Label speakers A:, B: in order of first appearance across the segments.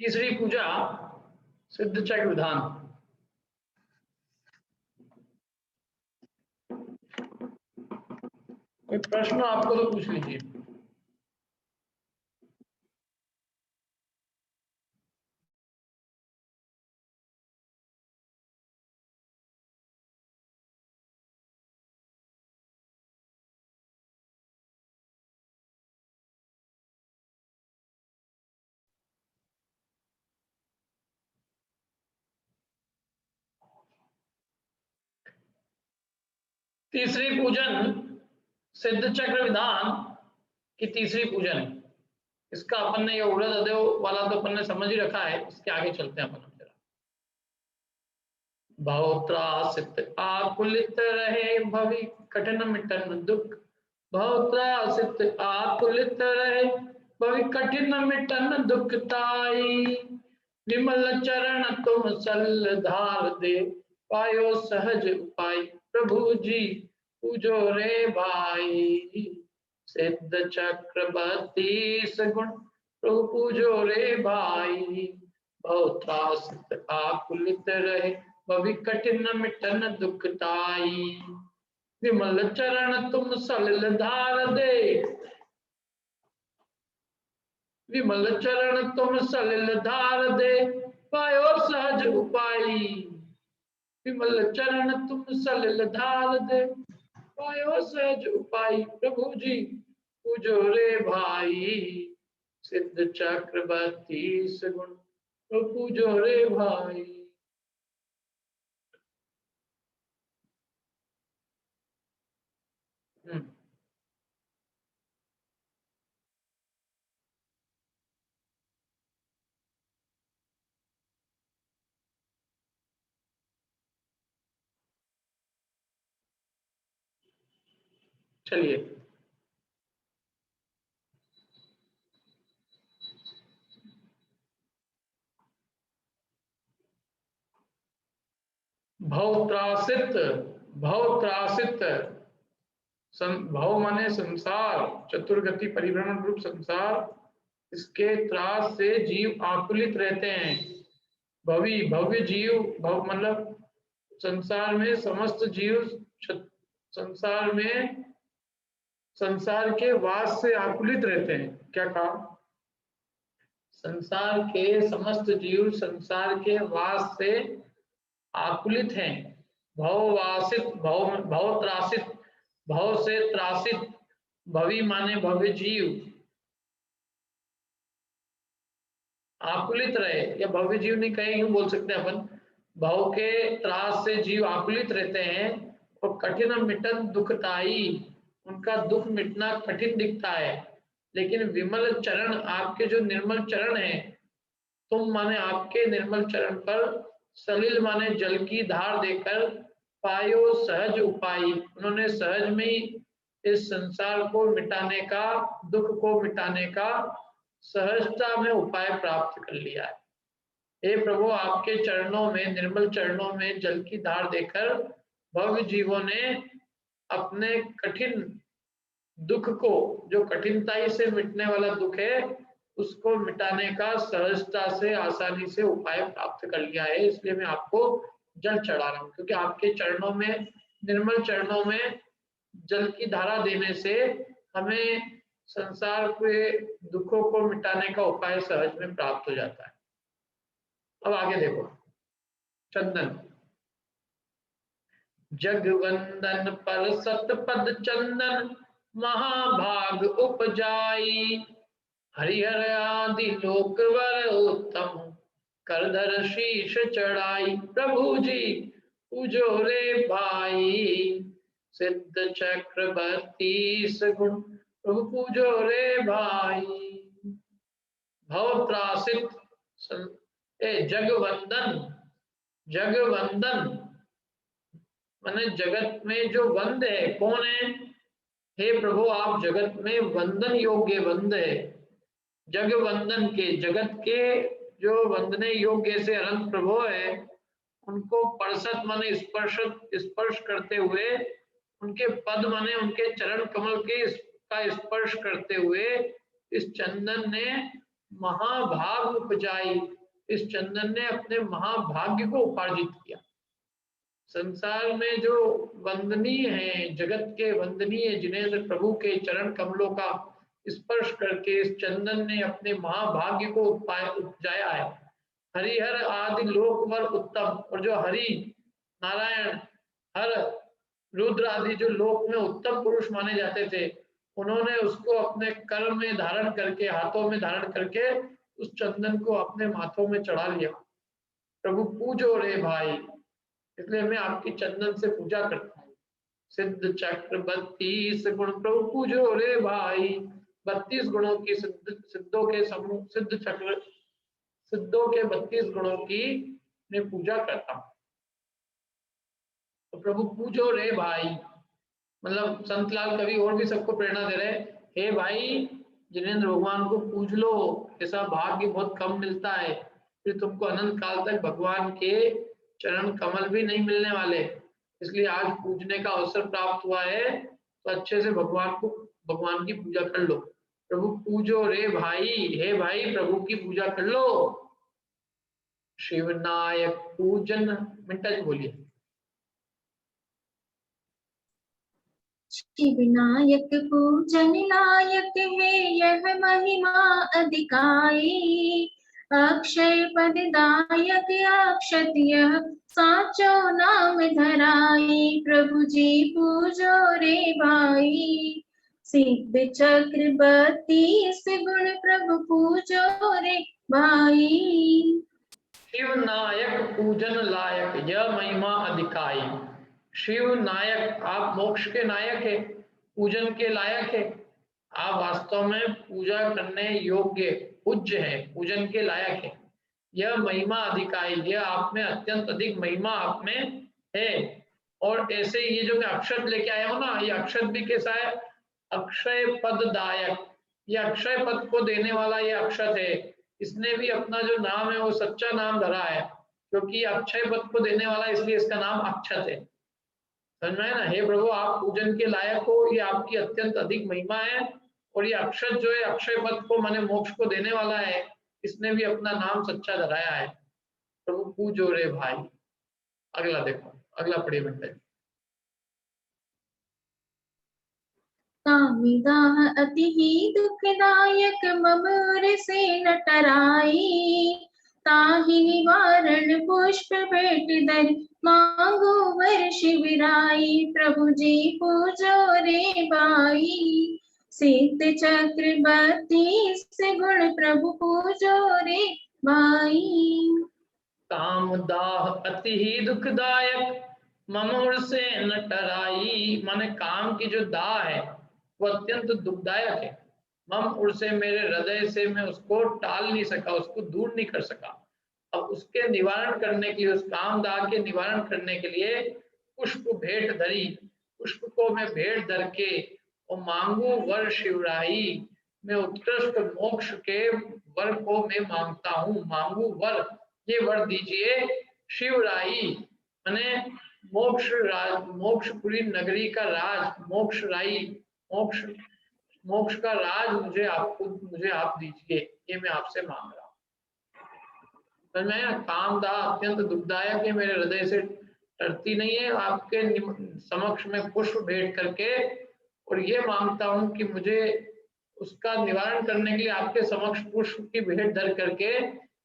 A: तीसरी पूजा सिद्ध चक्र विधान। कोई प्रश्न आपको तो पूछ लीजिए। तीसरी पूजन सिद्ध चक्र विधान की तीसरी पूजन, इसका अपन ने ये उड़द अदेव वाला तो अपन ने समझ ही रखा है। इसके आगे चलते हैं अपन। भवत्रासित आकुलित रहे भवि कठिन मिटन दुख, भवत्रासित आकुलित रहे भवि कठिन मिटन दुखताई, विमल चरण तुम सल धार दे पायो सहज उपाय, प्रभु जी पूजो रे भाई, सिद्ध चक्रवर्ती सगुण प्रभु पूजो रे भाई, भवत्रासित आकुलित रहे भवि कठिन मिटन दुखताई, विमल चरण तुम सलिल धार दे, विमल चरण तुम सलिल धार दे पायो सहज उपाय, विमल चरण तुम सलिल धार दे पायो सहज उपाय, प्रभु जी पूजो रे भाई, सिद्ध चक्रवर्ती सगुण प्रभु पूजो रे भाई। चलिए भवत्रासित, भवत्रासित भव माने संसार, चतुर्गति परिभ्रमण रूप संसार, इसके त्रास से जीव आकुलित रहते हैं। भवि भव्य जीव, भव मतलब संसार में समस्त जीव संसार में संसार के वास से आकुलित रहते हैं। क्या कहा? संसार के समस्त जीव संसार के वास से आकुलित हैं। भववासित, भव त्रासित, भव से त्रासित, भवि माने भव्य जीव आकुलित रहे, या भव्य जीव नहीं कहे यूं बोल सकते हैं अपन, भव के त्रास से जीव आकुलित रहते हैं और कठिन मिटन दुखताई, उनका दुख मिटना कठिन दिखता है। लेकिन विमल चरण, आपके जो निर्मल चरण हैं, तुम माने आपके निर्मल चरण पर, सलिल माने जल की धार देकर, पायो सहज उपाय, उन्होंने सहज में ही इस संसार को मिटाने का, दुख को मिटाने का सहजता में उपाय प्राप्त कर लिया है। हे प्रभु, आपके चरणों में, निर्मल चरणों में जल की धार देकर भव्य जीवों ने अपने कठिन दुख को, जो कठिनताई से मिटने वाला दुख है, उसको मिटाने का सहजता से, आसानी से उपाय प्राप्त कर लिया है। इसलिए मैं आपको जल चढ़ा रहा हूँ, क्योंकि आपके चरणों में, निर्मल चरणों में जल की धारा देने से हमें संसार के दुखों को मिटाने का उपाय सहज में प्राप्त हो जाता है। अब आगे देखो, चंदन, जगवंदन पर सतपद चंदन महाभाग उपजाई, हरिहर आदि लोकवर उत्तम करधर शीश चढ़ाई, प्रभु जी पूजो रे भाई, सिद्ध चक्रवर्ती सगुण प्रभु पूजो रे भाई। भवत्रासित जगवंदन, जगवंदन माने जगत में जो वंद है, कौन है? हे प्रभु, आप जगत में वंदन योग्य वंद है। जगवंदन के, जगत के जो वंदने योग्य से अनंत प्रभु है, उनको परसत माने स्पर्श, स्पर्श करते हुए, उनके पद माने उनके चरण कमल के का स्पर्श करते हुए इस चंदन ने महाभाग उपजाई, इस चंदन ने अपने महाभाग्य को उपार्जित किया। संसार में जो वंदनीय है, जगत के वंदनीय जिनेंद्र प्रभु के चरण कमलों का स्पर्श करके इस चंदन ने अपने महाभाग्य को उपजाया है। हरिहर आदि लोकवर उत्तम, और जो हरि नारायण हर रुद्र आदि जो लोक में उत्तम पुरुष माने जाते थे, उन्होंने उसको अपने कर में धारण करके, हाथों में धारण करके उस चंदन को अपने माथों में चढ़ा लिया। प्रभु पूजो रे भाई, इसलिए मैं आपकी चंदन से पूजा करता हूँ। सिद्ध चक्र 32 गुण प्रभु पूजो रे भाई, 32 गुणों की सिद्धों के समूह, सिद्ध चक्र सिद्धों के 32 गुणों की मैं पूजा करता हूँ। तो प्रभु पूजो रे भाई, मतलब संतलाल कवि और भी सबको प्रेरणा दे रहे, हे भाई जिनेंद्र भगवान को पूज लो, ऐसा भाग्य बहुत कम मिलता है, फिर तुमको अनंत काल तक भगवान के चरण कमल भी नहीं मिलने वाले, इसलिए आज पूजने का अवसर प्राप्त हुआ है, तो अच्छे से भगवान की पूजा कर लो। प्रभु पूजो रे भाई, हे भाई प्रभु की पूजा कर लो। शिवनायक पूजन, मिंटा जी बोलिए।
B: शिवनायक पूजन लायक है यह महिमा अधिकाई, अक्षय पद दायक अक्षत यह साचो नाम धराई, प्रभु जी पूजो रे भाई, सिद्ध चक्र 32 गुण प्रभु पूजो रे भाई।
A: शिव नायक पूजन लायक यह महिमा अधिकाई, शिव नायक आप मोक्ष के नायक है, पूजन के लायक है, आप वास्तव में पूजा करने योग्य पूज्य है, पूजन के लायक है। यह महिमा अधिकाई, यह आप में अत्यंत अधिक महिमा आप में है। और ऐसे ये जो मैं अक्षत लेके आया हूँ ना, ये अक्षत भी कैसा है, अक्षय पद दायक, ये अक्षय पद को देने वाला ये अक्षत है। इसने भी अपना जो नाम है वो सच्चा नाम धरा है, क्योंकि अक्षय पद को देने वाला, इसलिए इसका नाम अक्षत है। समझ में है ना। हे प्रभु आप पूजन के लायक हो, ये आपकी अत्यंत अधिक महिमा है। और ये अक्षत जो है अक्षय पद को माने मोक्ष को देने वाला है, इसने भी अपना नाम सच्चा धराया है। प्रभु पूजो रे भाई। अगला देखो, अगला पढ़िए बेटा।
B: कामिदाह अति ही दुखदायक ममूर से न टराई, ताहि निवारण पुष्प भेट दर मांगो वर शिवराई, प्रभु जी पूजो रे भाई, सिद्ध चक्र 32 गुण प्रभु पूजो रे भाई।
A: कामदाह अति ही दुखदायक ममूर से न टराई, माने काम की जो दाह है वो अत्यंत दुखदायक है। मम उर से, मेरे हृदय से मैं उसको टाल नहीं सका, उसको दूर नहीं कर सका। अब उसके निवारण करने के लिए, उस काम दाह के निवारण करने के लिए पुष्प भेंट धरी, पुष्प को मैं भेंट धर के और मांगू वर शिवराई, मैं उत्कृष्ट मोक्ष के वर को मैं मांगता हूँ। मांगू वर, ये वर दीजिए शिवराई, माने मोक्ष राज, मोक्षपुरी नगरी का राज, मोक्ष राई, मोक्ष मोक्ष का राज मुझे आप दीजिए, ये मैं आपसे मांग रहा हूँ। समझ में। कामदाह अत्यंत दुखदायक है, मेरे हृदय से टरती नहीं है। आपके समक्ष में पुष्प भेंट करके और ये मांगता हूँ कि मुझे उसका निवारण करने के लिए आपके समक्ष पुष्प की भेंट धर करके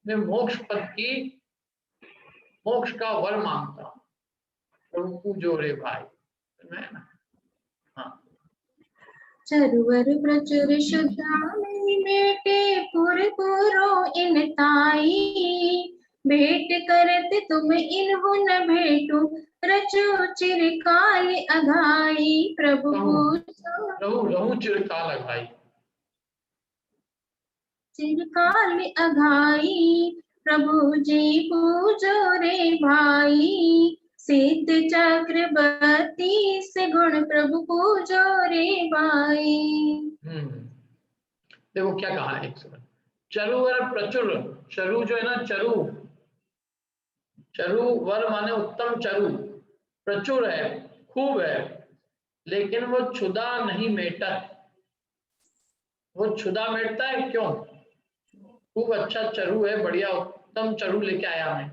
A: मैं मोक्ष पद की, मोक्ष का वर मांगता हूँ। प्रभु पूजो रे भाई। हाँ,
B: चरुवर प्रचुर शुद्धामणि बेटे पुर पुरो इन ताई, भेंट करत तुम इन्हु न भेटो, रचो चिरकाल अघाई, प्रभु पूजो
A: रहु चिरकाल अघाई,
B: चिरकाल अघाई, प्रभु जी पूजो रे भाई, सिद्ध चक्र 32 गुण प्रभु पूजो रे भाई।
A: देखो क्या कहा है एक सेकंड। चरुवर प्रचुर, चरु जो है ना, चरु, चरु वर माने उत्तम चरु, प्रचुर है, खूब है, लेकिन वो क्षुधा नहीं मेटा। वो क्षुधा मेटता है क्यों? खूब अच्छा चरु है, बढ़िया उत्तम चरु लेके आया मैं,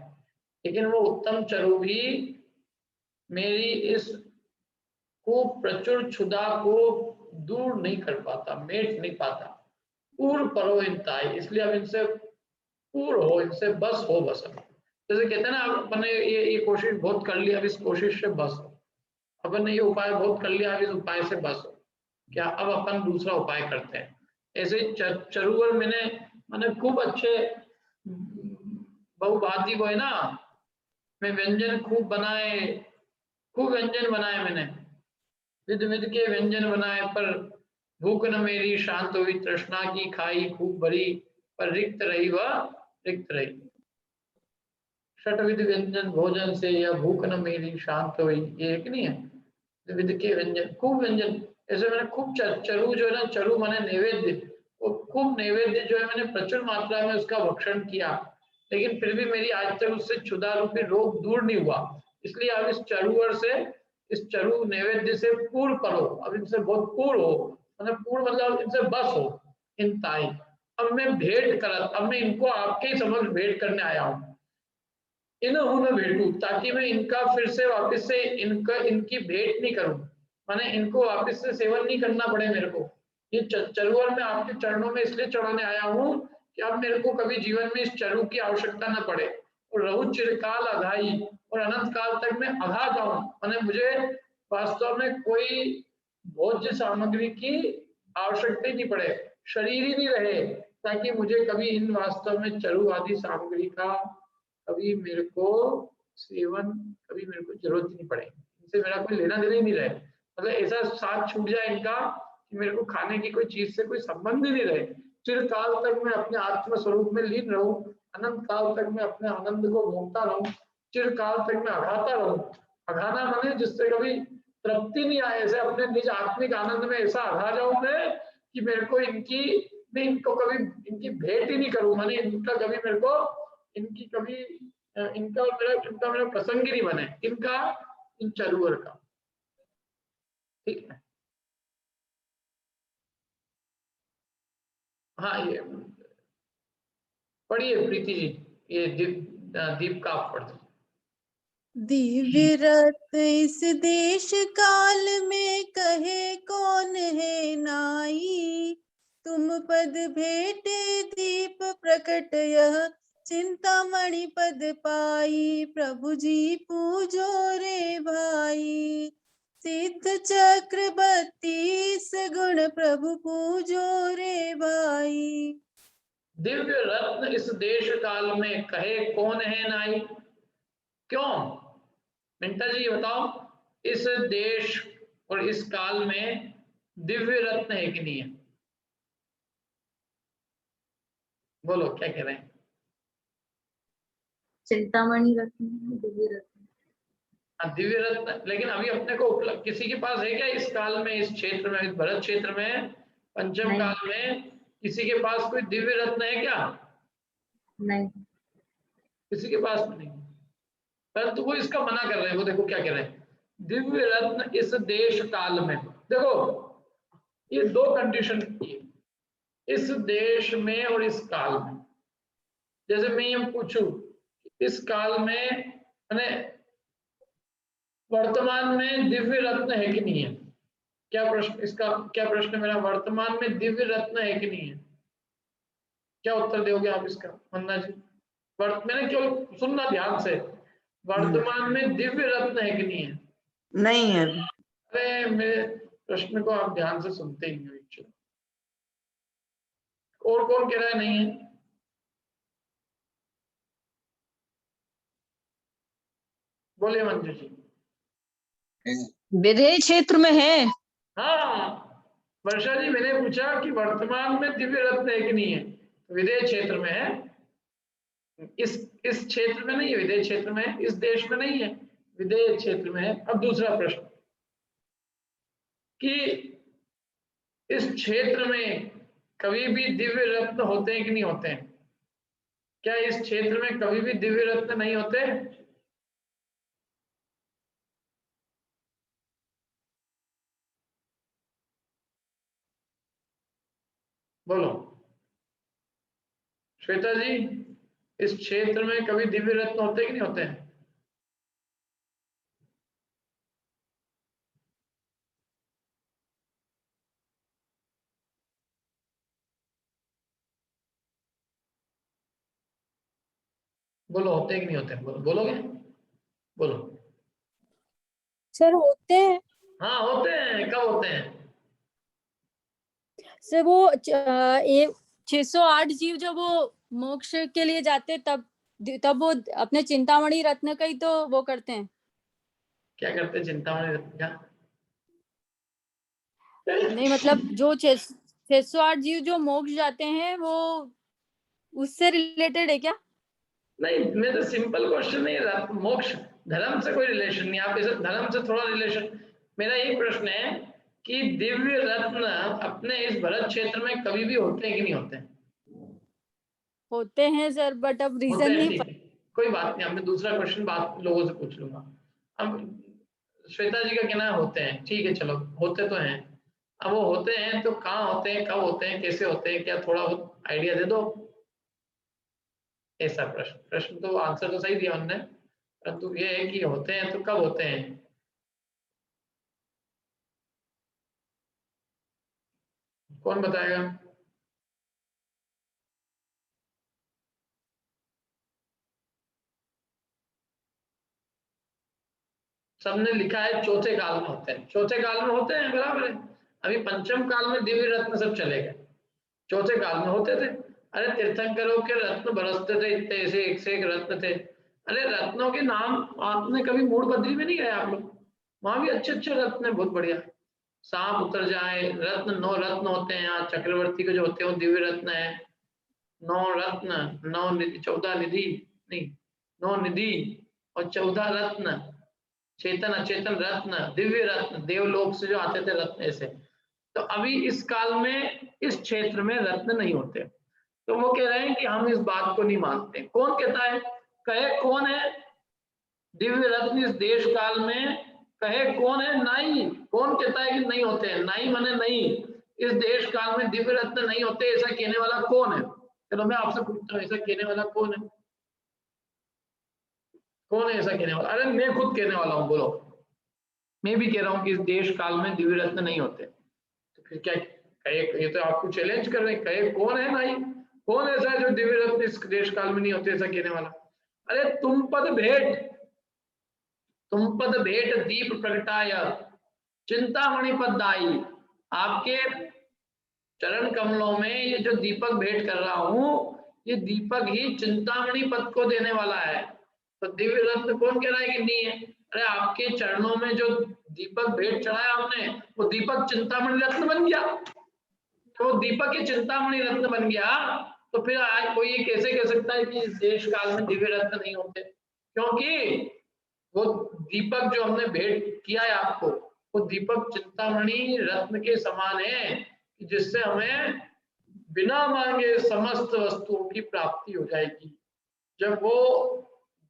A: लेकिन वो उत्तम चरु भी मेरी इस खूब प्रचुर क्षुधा को दूर नहीं कर पाता, मेट नहीं पाता। पूर्ण परो इनताई, इसलिए अब इनसे पूर्ण हो, इनसे बस हो, बस अब। जैसे कहते हैं ना, अपन ने ये कोशिश बहुत कर ली, अब इस कोशिश से बस हो। अपन ने ये उपाय बहुत कर लिया, अब इस उपाय से बस हो। क्या अब अपन दूसरा उपाय करते हैं। ऐसे चरुवर मैंने खूब अच्छे बहुभाती वो है ना, मैं व्यंजन खूब बनाए, खूब व्यंजन बनाए मैंने, विध विध के व्यंजन बनाए, पर भूख न मेरी शांत हुई, तृष्णा की खाई खूब भरी, पर रिक्त रही वह रिक्त रही। षटविध व्यंजन भोजन से या भूख न मेरी शांत हुई, ये एक नहीं है। विध के व्यंजन खूब व्यंजन, ऐसे मैंने खूब चरु जो है ना, चरु माने नैवेद्य, वो खूब नैवेद्य जो है मैंने प्रचुर मात्रा में उसका भक्षण किया, लेकिन फिर भी मेरी आज तक उससे क्षुधा रूपी रोग दूर नहीं हुआ। इसलिए अब इस चरुवर से, इस चरु नैवेद्य से पूर्ण करो, अब इनसे बहुत पूर्ण हो, मतलब पूर्ण मतलब इनसे बस हो इन ताई। अब मैं भेंट कर, अब मैं इनको आपके ही समक्ष भेंट करने आया हूँ, इन्हों में भेंटू, ताकि मैं इनका फिर से वापस से इनकी भेंट नहीं करूं, माने इनको वापस से सेवन नहीं करना पड़े मेरे को। ये चरुवर में आपके चरणों में इसलिए चढ़ाने आया हूँ कि अब मेरे को कभी जीवन में इस चरु की आवश्यकता न पड़े, और रहु चिरकाल अघाई, और अनंत काल तक मैं अघा जाऊं, माने मुझे वास्तव में कोई भोज्य सामग्री की आवश्यकता ही नहीं पड़े, शरीर ही नहीं रहे, ताकि मुझे कभी इन वास्तव में चरु आदि सामग्री का कभी मेरे को सेवन, कभी मेरे को जरूरत ही नहीं पड़े, इनसे मेरा कोई लेना देना ही नहीं रहे, मतलब ऐसा साथ छूट जाए इनका कि मेरे को खाने की कोई चीज से कोई संबंध ही नहीं रहे। चिरकाल तक मैं अपने आत्म स्वरूप में लीन रहूं, अनंत काल तक मैं अपने आनंद को भोगता रहूं, चिरकाल तक मैं अघाता रहूं। अघाना माने जिससे कभी तृप्ति नहीं आए, ऐसे अपने निज आत्मिक आनंद में ऐसा अघा जाऊं मैं कि मेरे को मैं इनको कभी इनकी भेंट ही नहीं करूं, माने इनका कभी मेरे को, इनकी कभी इनका मेरा प्रसंग ही नहीं बने, इनका, इन चरुवर का। ठीक है, हाँ ये पढ़िए प्रीति जी, ये दीप का आप पढ़
C: दिव्य रत्न इस देश काल में कहे कौन है नाई, तुम पद भेटे दीप प्रकट यह चिंतामणि पद पाई, प्रभु जी पूजो रे भाई, सिद्ध चक्र 32 गुण प्रभु पूजो रे भाई।
A: दिव्य रत्न इस देश काल में कहे कौन है नाई, क्यों मिंटा जी बताओ, इस देश और इस काल में दिव्य रत्न है कि नहीं है, बोलो क्या कह रहे हैं।
B: चिंतामणि रत्न, दिव्य रत्न,
A: दिव्य रत्न, लेकिन अभी अपने को उपलब्ध किसी के पास है क्या इस काल में, इस क्षेत्र में, इस भरत क्षेत्र में, पंचम काल में किसी के पास कोई दिव्य रत्न है क्या?
B: नहीं,
A: किसी के पास नहीं, परंतु वो इसका मना कर रहे हैं। वो देखो क्या कह रहे हैं, दिव्य रत्न इस देश काल में, देखो ये दो कंडीशन की, इस देश में और इस काल में। जैसे मैं ये पूछूं इस काल में, मैंने वर्तमान में दिव्य रत्न है कि नहीं है, क्या प्रश्न, इसका क्या प्रश्न मेरा, वर्तमान में दिव्य रत्न है कि नहीं है, क्या उत्तर दोगे आप इसका मन्ना जी? मैंने क्यों, सुनना ध्यान से, वर्तमान में दिव्य रत्न है कि नहीं है?
C: नहीं है।
A: अरे मेरे प्रश्न को आप ध्यान से सुनते ही नहीं हो। और कौन कह रहा है नहीं है? बोलिए मंजू जी।
D: विधेय क्षेत्र में है।
A: हाँ वर्षा जी, मैंने पूछा कि वर्तमान में दिव्य रत्न है कि नहीं है, विदेह क्षेत्र में है, इस क्षेत्र में नहीं है, विदेह क्षेत्र में है, इस देश में नहीं है, विदेह क्षेत्र में है। अब दूसरा प्रश्न कि इस क्षेत्र में कभी भी दिव्य रत्न होते हैं कि नहीं होते हैं, क्या इस क्षेत्र में कभी भी दिव्य रत्न नहीं होते? बोलो, श्वेता जी, इस क्षेत्र में कभी दिव्य रत्न होते कि नहीं होते हैं? बोलो, होते कि नहीं होते? बोलोगे? बोलो।
D: सर होते हैं
A: हाँ होते हैं। कब होते हैं?
D: सर, वो 608 जीव जब वो मोक्ष के लिए जाते तब वो अपने चिंतामणि रत्न का ही तो वो करते हैं।
A: क्या करते हैं चिंतामणि रत्न का?
D: नहीं मतलब जो 608 जीव जो मोक्ष जाते हैं वो उससे रिलेटेड है क्या?
A: नहीं, मैं तो सिंपल क्वेश्चन नहीं, मोक्ष धर्म से कोई रिलेशन नहीं। आप इसे धर्म से थोड़ा रिलेशन, मेरा यही प्रश्न है कि दिव्य रत्न अपने इस भरत क्षेत्र में कभी भी होते हैं कि नहीं होते हैं?
D: होते हैं सर, बट अब
A: होते
D: रीजन
A: हैं,
D: नहीं
A: ठीक है, कोई बात नहीं। अब मैं दूसरा क्वेश्चन बात लोगों से पूछ लूंगा। अब श्वेता जी का कहना है होते हैं, ठीक है, चलो होते तो हैं। अब वो होते हैं तो कहाँ होते हैं, कब होते हैं, कैसे होते हैं, क्या थोड़ा बहुत आइडिया दे दो। ऐसा प्रश्न तो आंसर तो सही दिया उन्होंने, परंतु ये है कि होते हैं तो कब होते हैं? कौन बताएगा? सबने लिखा है चौथे काल में होते हैं। चौथे काल में होते हैं, बराबर है। अभी पंचम काल में दिव्य रत्न सब चले गए, चौथे काल में होते थे। अरे तीर्थंकरों के रत्न बरसते थे, इतने ऐसे एक से एक रत्न थे। अरे रत्नों के नाम आपने कभी मूड बद्री में नहीं गए आप लोग? वहां भी अच्छे अच्छे रत्न है, बहुत बढ़िया। सांप उतर जाए रत्न, 9 रत्न होते हैं यहाँ। चक्रवर्ती के जो होते हैं वो दिव्य रत्न है। 9 रत्न, 9 निधि, 14 निधि, नहीं 9 निधि और 14 रत्न, चेतन अचेतन रत्न, दिव्य रत्न, देवलोक से जो आते थे रत्न ऐसे। तो अभी इस काल में इस क्षेत्र में रत्न नहीं होते। तो वो कह रहे हैं कि हम इस बात को नहीं मानते। कौन कहता है? कहे कौन है दिव्य रत्न इस देश काल में? कहे कौन है? नाई। कौन कहता है कि नहीं होते हैं? नाई माने नहीं, इस देश काल में दिव्य रत्न नहीं होते, ऐसा कहने वाला कौन है? चलो मैं आपसे पूछता हूँ, ऐसा कहने वाला कौन है? कौन है ऐसा कहने वाला? अरे मैं खुद कहने वाला हूँ, बोलो। मैं भी कह रहा हूँ कि इस देश काल में दिव्य रत्न नहीं होते। तो फिर क्या कहे? ये तो आपको चैलेंज कर रहे हैं। कहे कौन है? नाई। कौन ऐसा है जो दिव्य रत्न इस देश काल में नहीं होते, ऐसा कहने वाला? अरे तुम पद भेंट, तुम पद भेंट दीप प्रगटाय चिंतामणि पद दाई। आपके चरण कमलों में ये जो दीपक भेंट कर रहा हूं, ये दीपक ही चिंतामणि पद को देने वाला है। तो दिव्य रत्न कौन कह रहा है कि नहीं है? अरे आपके चरणों में जो दीपक भेंट चढ़ाया हमने, वो दीपक चिंतामणि रत्न बन गया। तो दीपक ही चिंतामणि रत्न बन गया, तो फिर आज कोई ये कैसे कह सकता है कि इस देश काल में दिव्य रत्न नहीं होते? क्योंकि वो दीपक जो हमने भेंट किया है आपको, वो दीपक चिंतामणि रत्न के समान है, जिससे हमें बिना मांगे समस्त वस्तुओं की प्राप्ति हो जाएगी। जब वो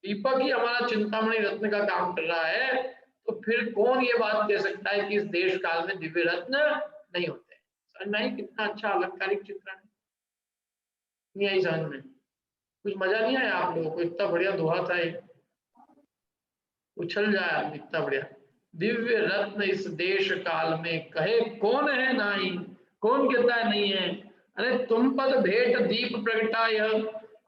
A: दीपक ही हमारा चिंतामणि रत्न का काम कर रहा है, तो फिर कौन ये बात कह सकता है कि इस देश काल में दिव्य रत्न नहीं होते? समझ में आई? कितना अच्छा अलंकारिक चित्रण है। नहीं आई समझ में? कुछ मजा नहीं आया आप लोगों को? इतना बढ़िया दोहा था ये, उछल जाए इतना बढ़िया। दिव्य रत्न इस देश काल में कहे कौन है नाई। कौन कहता है नहीं है? अरे तुम पद भेंट दीप प्रगटाय,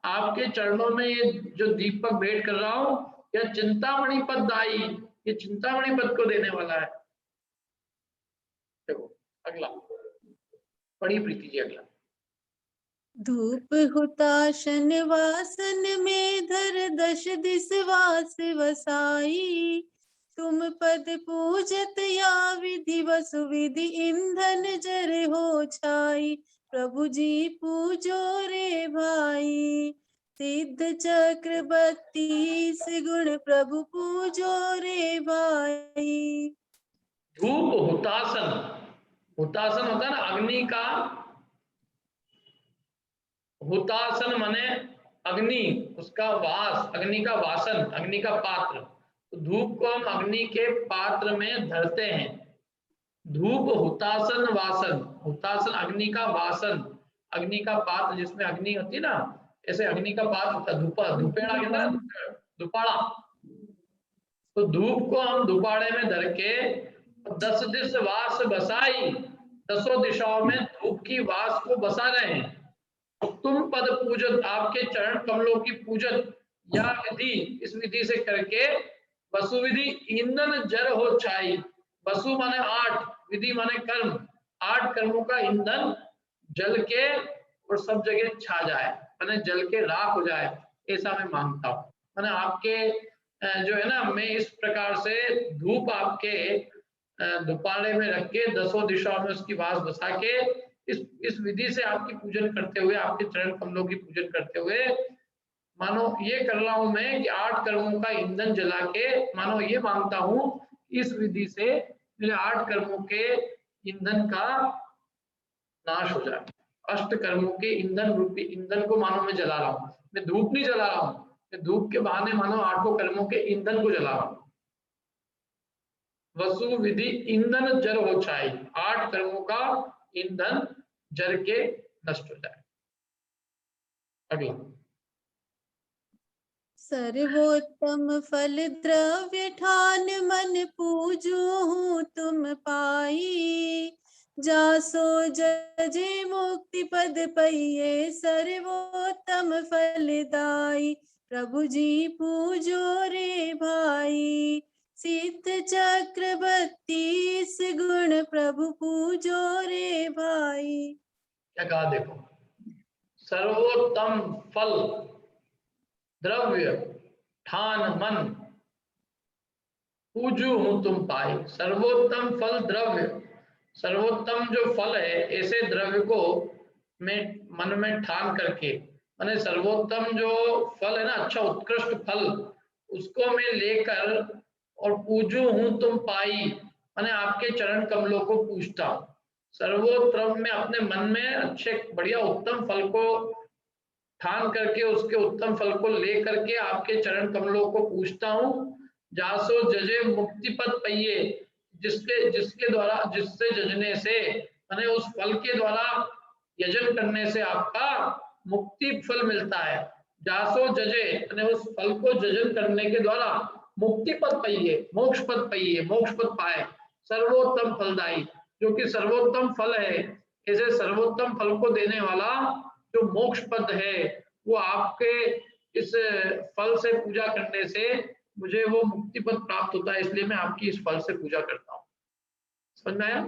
A: आपके चरणों में ये जो दीपक भेंट कर रहा हूं, यह चिंतामणि पद दाई, ये चिंतामणि पद को देने वाला है। देखो अगला पढ़ी प्रीति जी, अगला।
C: धूप हुताशन वासन में धर 10 दिस वास वसाई। तुम पद पूजत या विधि वसु विधि ईंधन जर हो छाई। प्रभु जी पूजो रे भाई, सिद्ध चक्र 32 गुण प्रभु पूजो रे भाई।
A: धूप हुतासन, हुतासन होता है ना अग्नि का, हुतासन माने अग्नि, उसका वास, अग्नि का वासन, अग्नि का पात्र। तो धूप को हम अग्नि के पात्र में धरते हैं। धूप हुतासन वासन, हुतासन अग्नि का वासन, अग्नि का पात्र जिसमें अग्नि होती है ना, ऐसे अग्नि का पात होता है, धुपेड़ा कहते हैं, धुपाड़ा। तो धूप को हम धुपाड़े में धर के 10 दिश वास बसाई, 10 दिशाओं में धूप की वास को बसा रहे हैं। तुम पद पूजन, आपके चरण कमलों की पूजन या विधि, इस विधि से करके वसु विधि ईंधन जर हो छाई। वसु माने 8, विधि माने कर्म, 8 कर्मों का ईंधन जल के और सब जगह छा जाए, माने जल के राख हो जाए, ऐसा मैं मांगता हूँ। माने आपके जो है ना, मैं इस प्रकार से धूप आपके धुपाड़े में रख के 10 दिशाओं में उसकी वास बसा के इस विधि से आपकी पूजन करते हुए, आपके चरण कमलों की पूजन करते हुए, मानो ये कर रहा हूं मैं कि 8 कर्मों का ईंधन जला के, मानो ये मांगता हूं इस विधि से मेरे 8 कर्मों के ईंधन का नाश हो जाए। अष्ट कर्मों के ईंधन रूपी ईंधन को मानो मैं जला रहा हूं, मैं धूप नहीं जला रहा हूं, मैं धूप के बहाने मानो 8 कर्मों के ईंधन को जला रहा हूं। वसु विधि ईंधन जर हो छाई, 8 कर्मों का ईंधन जर के नष्ट हो जाए। अगला,
C: सर्वोत्तम फल द्रव्य ठान मन पूजू हूँ तुम पाई, जासो जजे मुक्ति पद पइये सर्वोत्तम फलदाई, प्रभु जी पूजो रे भाई, सिद्ध चक्र 32 गुण प्रभु पूजो रे भाई।
A: क्या कहा देखो, सर्वोत्तम फल द्रव्य ठान मन पूजू हूं तुम पाई। सर्वोत्तम फल द्रव्य, सर्वोत्तम जो फल है ऐसे द्रव्य को मैं मन में ठान करके, माने सर्वोत्तम जो फल है ना, अच्छा उत्कृष्ट फल, उसको मैं लेकर और पूजू हूं तुम पाई, माने आपके चरण कमलों को पूजता हूं। सर्वोत्तम में अपने मन में अच्छे बढ़िया उत्तम फल को ठान करके, उसके उत्तम फल को ले करके आपके चरण कमलों को पूजता हूँ। जासो जजे मुक्ति पद पइये, जिसके द्वारा, जिससे जजने से, माने उस फल के द्वारा यजन करने से आपका मुक्ति फल मिलता है। जासो जजे, माने उस फल को जजन करने के द्वारा मुक्ति पद पइये, मोक्ष पद पइये, मोक्ष पद पाए। सर्वोत्तम फलदायी, जो कि सर्वोत्तम फल है, ऐसे सर्वोत्तम फल को देने वाला जो मोक्ष पद है, वो आपके इस फल से पूजा करने से मुझे वो मुक्ति पद प्राप्त होता है, इसलिए मैं आपकी इस फल से पूजा करता हूँ। समझ में आया?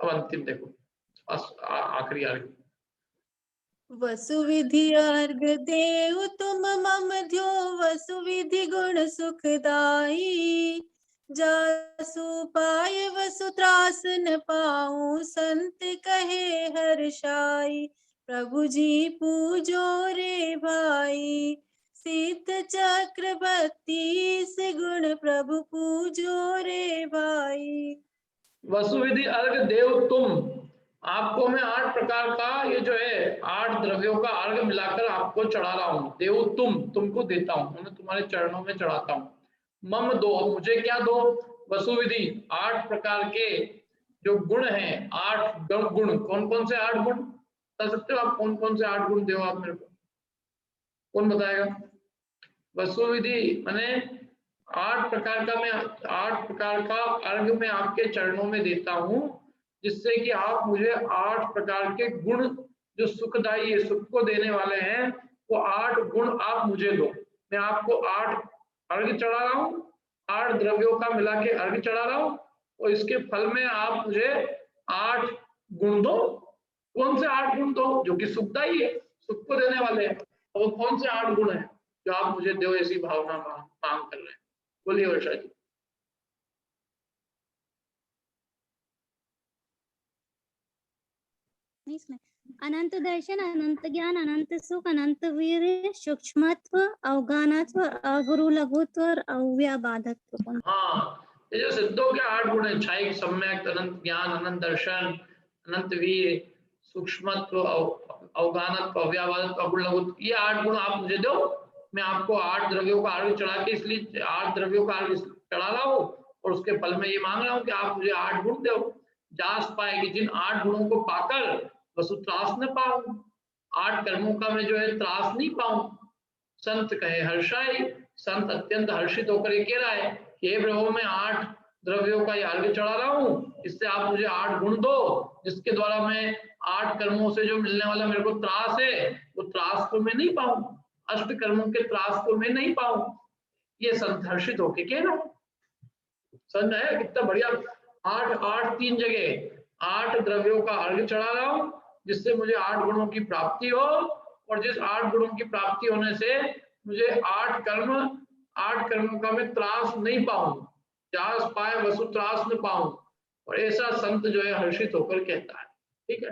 A: अब अंतिम देखो, आखिरी अर्घ।
C: वसु विधि अर्घ देव तुम मम ध्यो, वसु विधि गुण सुखदाई, जासु पाए वसु त्रास न पाऊं, संत कहे हर्षाई, प्रभु जी पूजो रे भाई, सिद्ध चक्र 32 गुण प्रभु पूजो रे भाई।
A: वसु विधि अर्घ देव तुम, आपको मैं 8 प्रकार का ये जो है 8 द्रव्यों का अर्घ मिलाकर आपको चढ़ा रहा हूँ। देव तुम, तुमको देता हूँ, मैं तुम्हारे चरणों में चढ़ाता हूँ। मम दो, मुझे क्या दो? वसु विधि 8 प्रकार के जो गुण हैं, 8 गुण। कौन कौन से 8 गुण बता सकते हो आप? कौन कौन से 8 गुण दो आप मेरे को, कौन बताएगा? वसु विधि माने 8 प्रकार का, मैं 8 प्रकार का अर्घ मैं आपके चरणों में देता हूँ, जिससे कि आप मुझे 8 प्रकार के गुण जो सुखदायी है, सुख को देने वाले हैं, वो 8 गुण आप मुझे दो। मैं आपको 8 अर्घ चढ़ा रहा हूँ, 8 द्रव्यों का मिला के अर्घ चढ़ा रहा हूँ, और इसके फल में आप मुझे 8 गुण दो। कौन से 8 गुण दो? जो कि सुखदायी है, सुख को देने वाले हैं। और वो कौन से 8 गुण है जो आप मुझे दो, ऐसी भावना मांग कर रहे हैं? बोलिए वर्षा जी।
E: अनंत दर्शन, अनंत ज्ञान, अनंत सुख, अनंत वीर्य, सूक्ष्मत्व, अवगानत्व, अगुरु लघुत्व और अव्याबाधत्व।
A: हाँ, ये जो सिद्धों के 8 गुण है, क्षाइक, सम्यक, अनंत ज्ञान, अनंत दर्शन, अनंत वीर, सूक्ष्मत्व, अवगानत्व, अव्याबाधत्व, अगुण लघुत्व, ये 8 गुण आप मुझे दो। मैं आपको 8 द्रव्यों का अर्घ चढ़ा के, इसलिए 8 द्रव्यों का अर्घ चढ़ा रहा हूँ, और उसके फल में ये मांग रहा हूँ कि आप मुझे 8 गुण दो। जास पाए कि जिन 8 गुणों को पाकर वसु त्रास न पाऊं, 8 कर्मों का मैं जो है त्रास नहीं पाऊं। संत कहे हर्षाई, संत अत्यंत हर्षित होकर ये कह रहा है कि हे प्रभु मैं 8 द्रव्यों का अर्घ्य चढ़ा रहा हूँ, इससे आप मुझे 8 गुण दो जिसके द्वारा मैं 8 कर्मों से जो मिलने वाला मेरे को त्रास है वो त्रास को मैं नहीं पाऊं, 8 कर्मों के त्रास को मैं नहीं पाऊं। ये संत हर्षित होके कह रहा हूँ। समझ है कितना बढ़िया। 8 3 जगह 8 द्रव्यों का अर्घ्य चढ़ा रहा हूँ जिससे मुझे 8 गुणों की प्राप्ति हो, और जिस 8 गुणों की प्राप्ति होने से मुझे 8 कर्मों का मैं त्रास नहीं पाऊं, जास पाए वसु त्रास न पाऊं। और ऐसा संत जो है हर्षित होकर कहता है। ठीक है,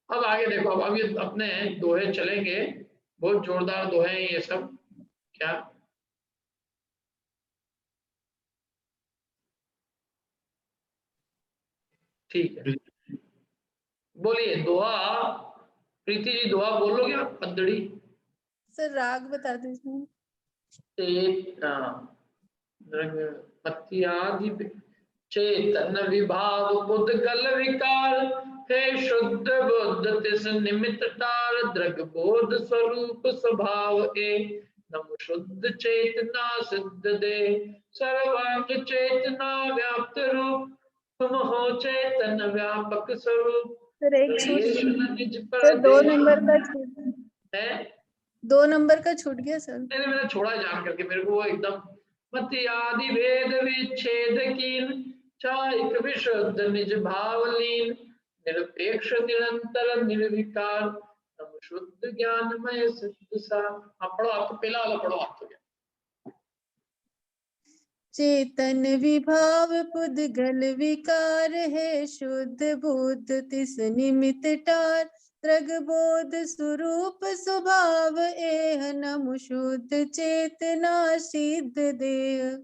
A: अब आगे देखो, अब ये अपने दोहे चलेंगे, बहुत जोरदार दोहे हैं ये सब। क्या ठीक है, बोलिए दोहा। प्रीति जी दोहा बोलोगे आप? पंदड़ी
C: सर राग बता दीजिए।
A: चेतन विभाव बुद्धगल विकार, हे शुद्ध बुद्ध तिस निमित्त टार, दृग बोध स्वरूप स्वभाव ए, नम शुद्ध चेतना सिद्ध दे, सर्वांग चेतना व्याप्त रूप, तुम हो चेतन व्यापक स्वरूप।
C: सर एक छूट
A: निज
C: सर,
A: पर
C: 2 नंबर का छूट
A: है,
C: 2 नंबर का छूट गया सर।
A: मैंने छोड़ा जान करके, मेरे को वो एकदम मति आदि भेद विच्छेद कीन, चाइक विशुद्ध निज भावलीन, निरपेक्ष निरंतर निर्विकार, तम शुद्ध ज्ञानमय सिद्ध सा। आप पढ़ो, आपको पहला वाला पढ़ो आप तो।
C: चेतन विभाव पुद्गल विकार, है शुद्ध बुद्ध तिस निमित्त टार, दृग बोध स्वरूप स्वभाव एह, नमु शुद्ध चेतना सिद्ध देह।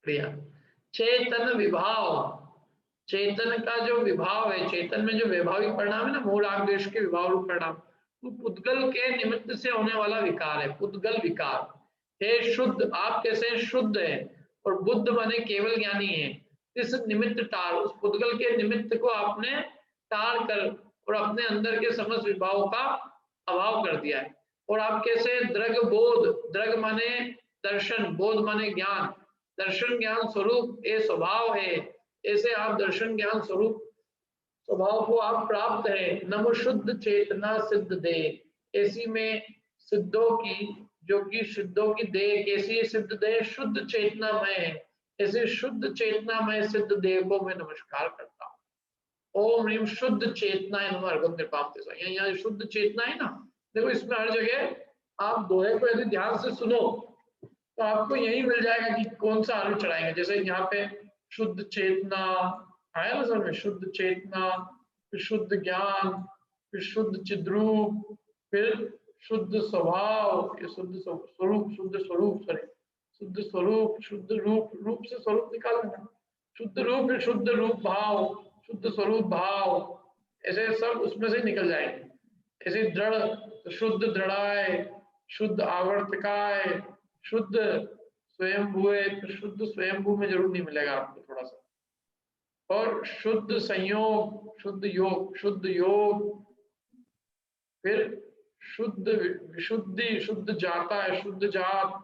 A: प्रिया, चेतन विभाव, चेतन का जो विभाव है, चेतन में जो वैभाविक परिणाम है ना, मोह राग द्वेष के विभाव रूप परिणाम, वो पुद्गल के निमित्त से होने वाला विकार है, पुद्गल विकार। हे शुद्ध, आप कैसे शुद्ध है, और बुद्ध माने केवल ज्ञानी है। इस निमित्त टार, उस पुद्गल के निमित्त को आपने टार कर और अपने अंदर के समस्त विभावों का अभाव कर दिया है। और आप कैसे दृग बोध, दृग माने दर्शन, बोध माने ज्ञान, दर्शन ज्ञान स्वरूप ये स्वभाव है, ऐसे आप दर्शन ज्ञान स्वरूप स्वभाव को आप प्राप्त है। नमो शुद्ध चेतना सिद्ध दे, ऐसी में सिद्धों की, जो कि सिद्धों की देह कैसी सिद्ध देह, शुद्ध चेतनामय है, ऐसे शुद्ध चेतनामय सिद्ध देह को मैं नमस्कार करता हूँ। ओम ह्रीम शुद्ध चेतना है नमः। यहाँ शुद्ध चेतना है ना, देखो इसमें हर जगह आप दोहे को यदि ध्यान से सुनो तो आपको यही मिल जाएगा कि कौन सा आलू चढ़ाएंगे। जैसे यहाँ पे शुद्ध चेतना आया ना सर में, शुद्ध चेतना, फिर शुद्ध ज्ञान, फिर शुद्ध चिद्रूप, फिर शुद्ध स्वभाव, ये शुद्ध स्वरूप, शुद्ध स्वरूप, सॉरी शुद्ध स्वरूप, शुद्ध रूप, रूप से स्वरूप निकालना, शुद्ध रूप, फिर शुद्ध रूप भाव, शुद्ध स्वरूप भाव, ऐसे सब उसमें से निकल जाएंगे। ऐसे दृढ़ तो शुद्ध दृढ़ाय, शुद्ध आवर्तकाय, शुद्ध स्वयंभुए, तो शुद्ध स्वयंभू में जरूर नहीं मिलेगा आपको थोड़ा सा, और शुद्ध संयोग, शुद्ध योग, शुद्ध योग, फिर शुद्ध विशुद्धि, शुद्ध जाता है, शुद्ध जात,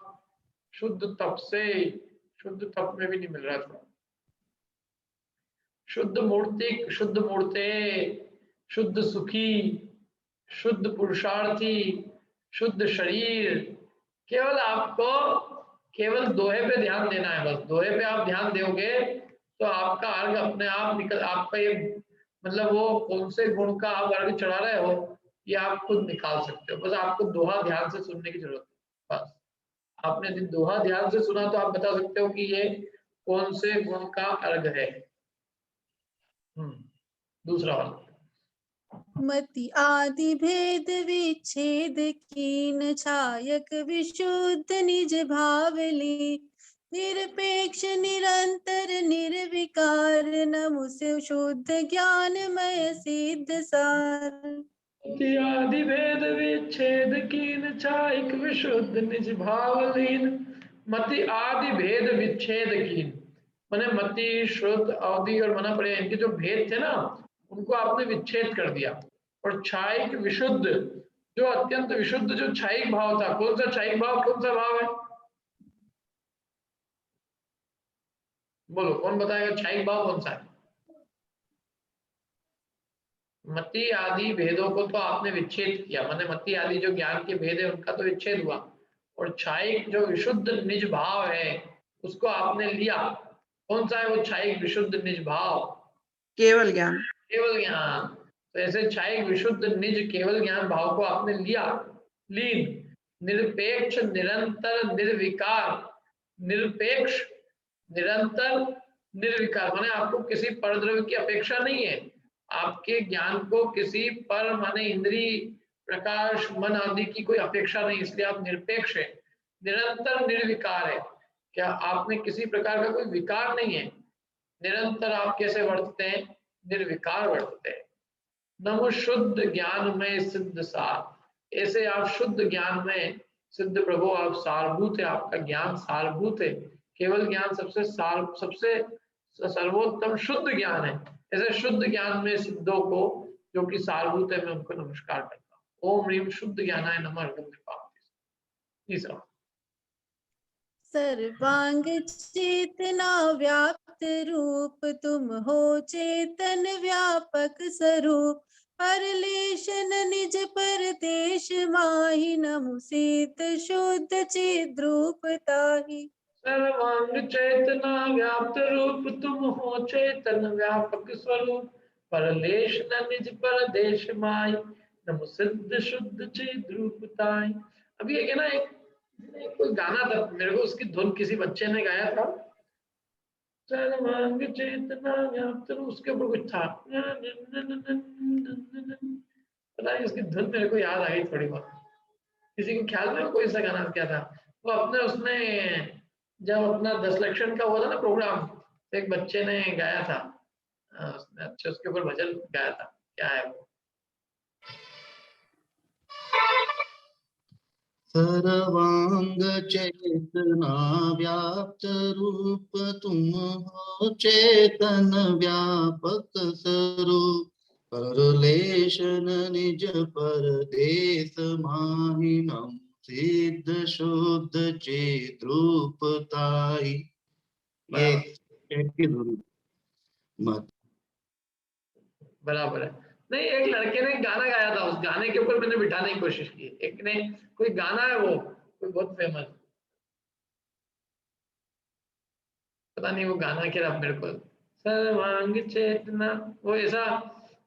A: शुद्ध तप से, शुद्ध तप में भी नहीं मिल रहा था, शुद्ध मूर्तिक, शुद्ध मूर्ते, शुद्ध सुखी, शुद्ध पुरुषार्थी, शुद्ध शरीर। केवल आपको केवल दोहे पे ध्यान देना है, बस दोहे पे आप ध्यान दोगे तो आपका अर्घ अपने आप निकल, आपका ये मतलब वो कौन से गुण का आप अर्घ चढ़ा रहे हो ये आप खुद निकाल सकते हो। बस आपको दोहा ध्यान से सुनने की जरूरत है। बस आपने यदि दोहा ध्यान से सुना तो आप बता सकते हो कि ये कौन से गुण का अर्घ है। दूसरा वाला,
C: मति आदि भेद विच्छेद कीन, छायक विशुद्ध निज भावली, निरपेक्ष निरंतर निर्विकार, नमु से शुद्ध ज्ञानमय सिद्ध सार।
A: आदि भेद विच्छेद कीन, छायक विशुद्ध निज भावलीन। मति आदि भेद विच्छेद कीन, माने मति, शुद्ध, आदि और मना पड़े, इनके जो भेद थे ना उनको आपने विच्छेद कर दिया। और क्षायिक विशुद्ध, जो अत्यंत विशुद्ध जो क्षायिक भाव था, कौन सा क्षायिक भाव, कौन सा भाव है, बोलो कौन बताएगा क्षायिक भाव कौन सा है? मति आदि भेदों को तो आपने विच्छेद किया, माने मति आदि जो ज्ञान के भेद है उनका तो विच्छेद हुआ, और क्षायिक जो विशुद्ध निज भाव है उसको आपने लिया। कौन सा है वो क्षायिक विशुद्ध निज भाव?
F: केवल ज्ञान।
A: केवल ज्ञान। तो ऐसे क्षायिक विशुद्ध निज केवल ज्ञान भाव को आपने लिया, लीन, निरपेक्ष निरंतर निर्विकार, निरपेक्ष निरंतर निर्विकार, माने आपको किसी परद्रव्य की अपेक्षा नहीं है, आपके ज्ञान को किसी पर माने इंद्रिय प्रकाश मन आदि की कोई अपेक्षा नहीं, इसलिए आप निरपेक्ष है, निरंतर निर्विकार है, क्या आप में किसी प्रकार का कोई विकार नहीं है, निरंतर आप कैसे वर्तते हैं, निर्विकार वर्तते हैं। नमो शुद्ध ज्ञान में सिद्ध सार, ऐसे आप शुद्ध ज्ञान में सिद्ध प्रभु, आप सारभूत है, आपका ज्ञान सारभूत है, केवल ज्ञान सबसे सबसे सर्वोत्तम शुद्ध ज्ञान है, ऐसे शुद्ध ज्ञान में सिद्धों को जो कि सारभूत है मैं उनको नमस्कार करता हूँ। ओम ह्रीम शुद्ध ज्ञानाय नमः। तीसरा,
C: सर्वांग चेतना व्याप्त रूप तुम हो चेतन व्यापक स्वरूप, परलेशन निज परदेश माहि नमु शीत शुद्ध चिद्रूप ताहि।
A: सर्वांग चेतना व्याप्त रूप तुम हो चेतन व्यापक स्वरूप, परलेश न निज परदेश माय नमो सिद्ध शुद्ध चिद्रूप ताहि। अभी एक है ना, एक कोई गाना था, मेरे को उसकी धुन किसी बच्चे ने गाया था, सर्वांग चेतना व्याप्त रूप, उसके ऊपर कुछ था, पता नहीं उसकी धुन मेरे को याद आई थोड़ी बहुत, किसी को ख्याल में कोई सा गाना क्या था वो अपने, उसने जब अपना 10 लक्षण का हुआ था ना प्रोग्राम, तो एक बच्चे ने गाया था, उसने अच्छे उसके ऊपर भजन गाया था, क्या है वो?
G: सर्वांग चेतना व्याप्त रूप तुम हो चेतन व्यापक स्वरूप, परलेशन निज परदेश माहि नमु सिद्ध शुद्ध चिद्रूप ताहि। ये की धुन मत
A: बराबर है। नहीं, एक लड़के ने गाना गाया था, उस गाने के ऊपर मैंने बिठाने की कोशिश की, एक ने कोई गाना है वो कोई बहुत फेमस, पता नहीं वो गाना क्या रहा, मेरे को सर्वांग चेतना, वो ऐसा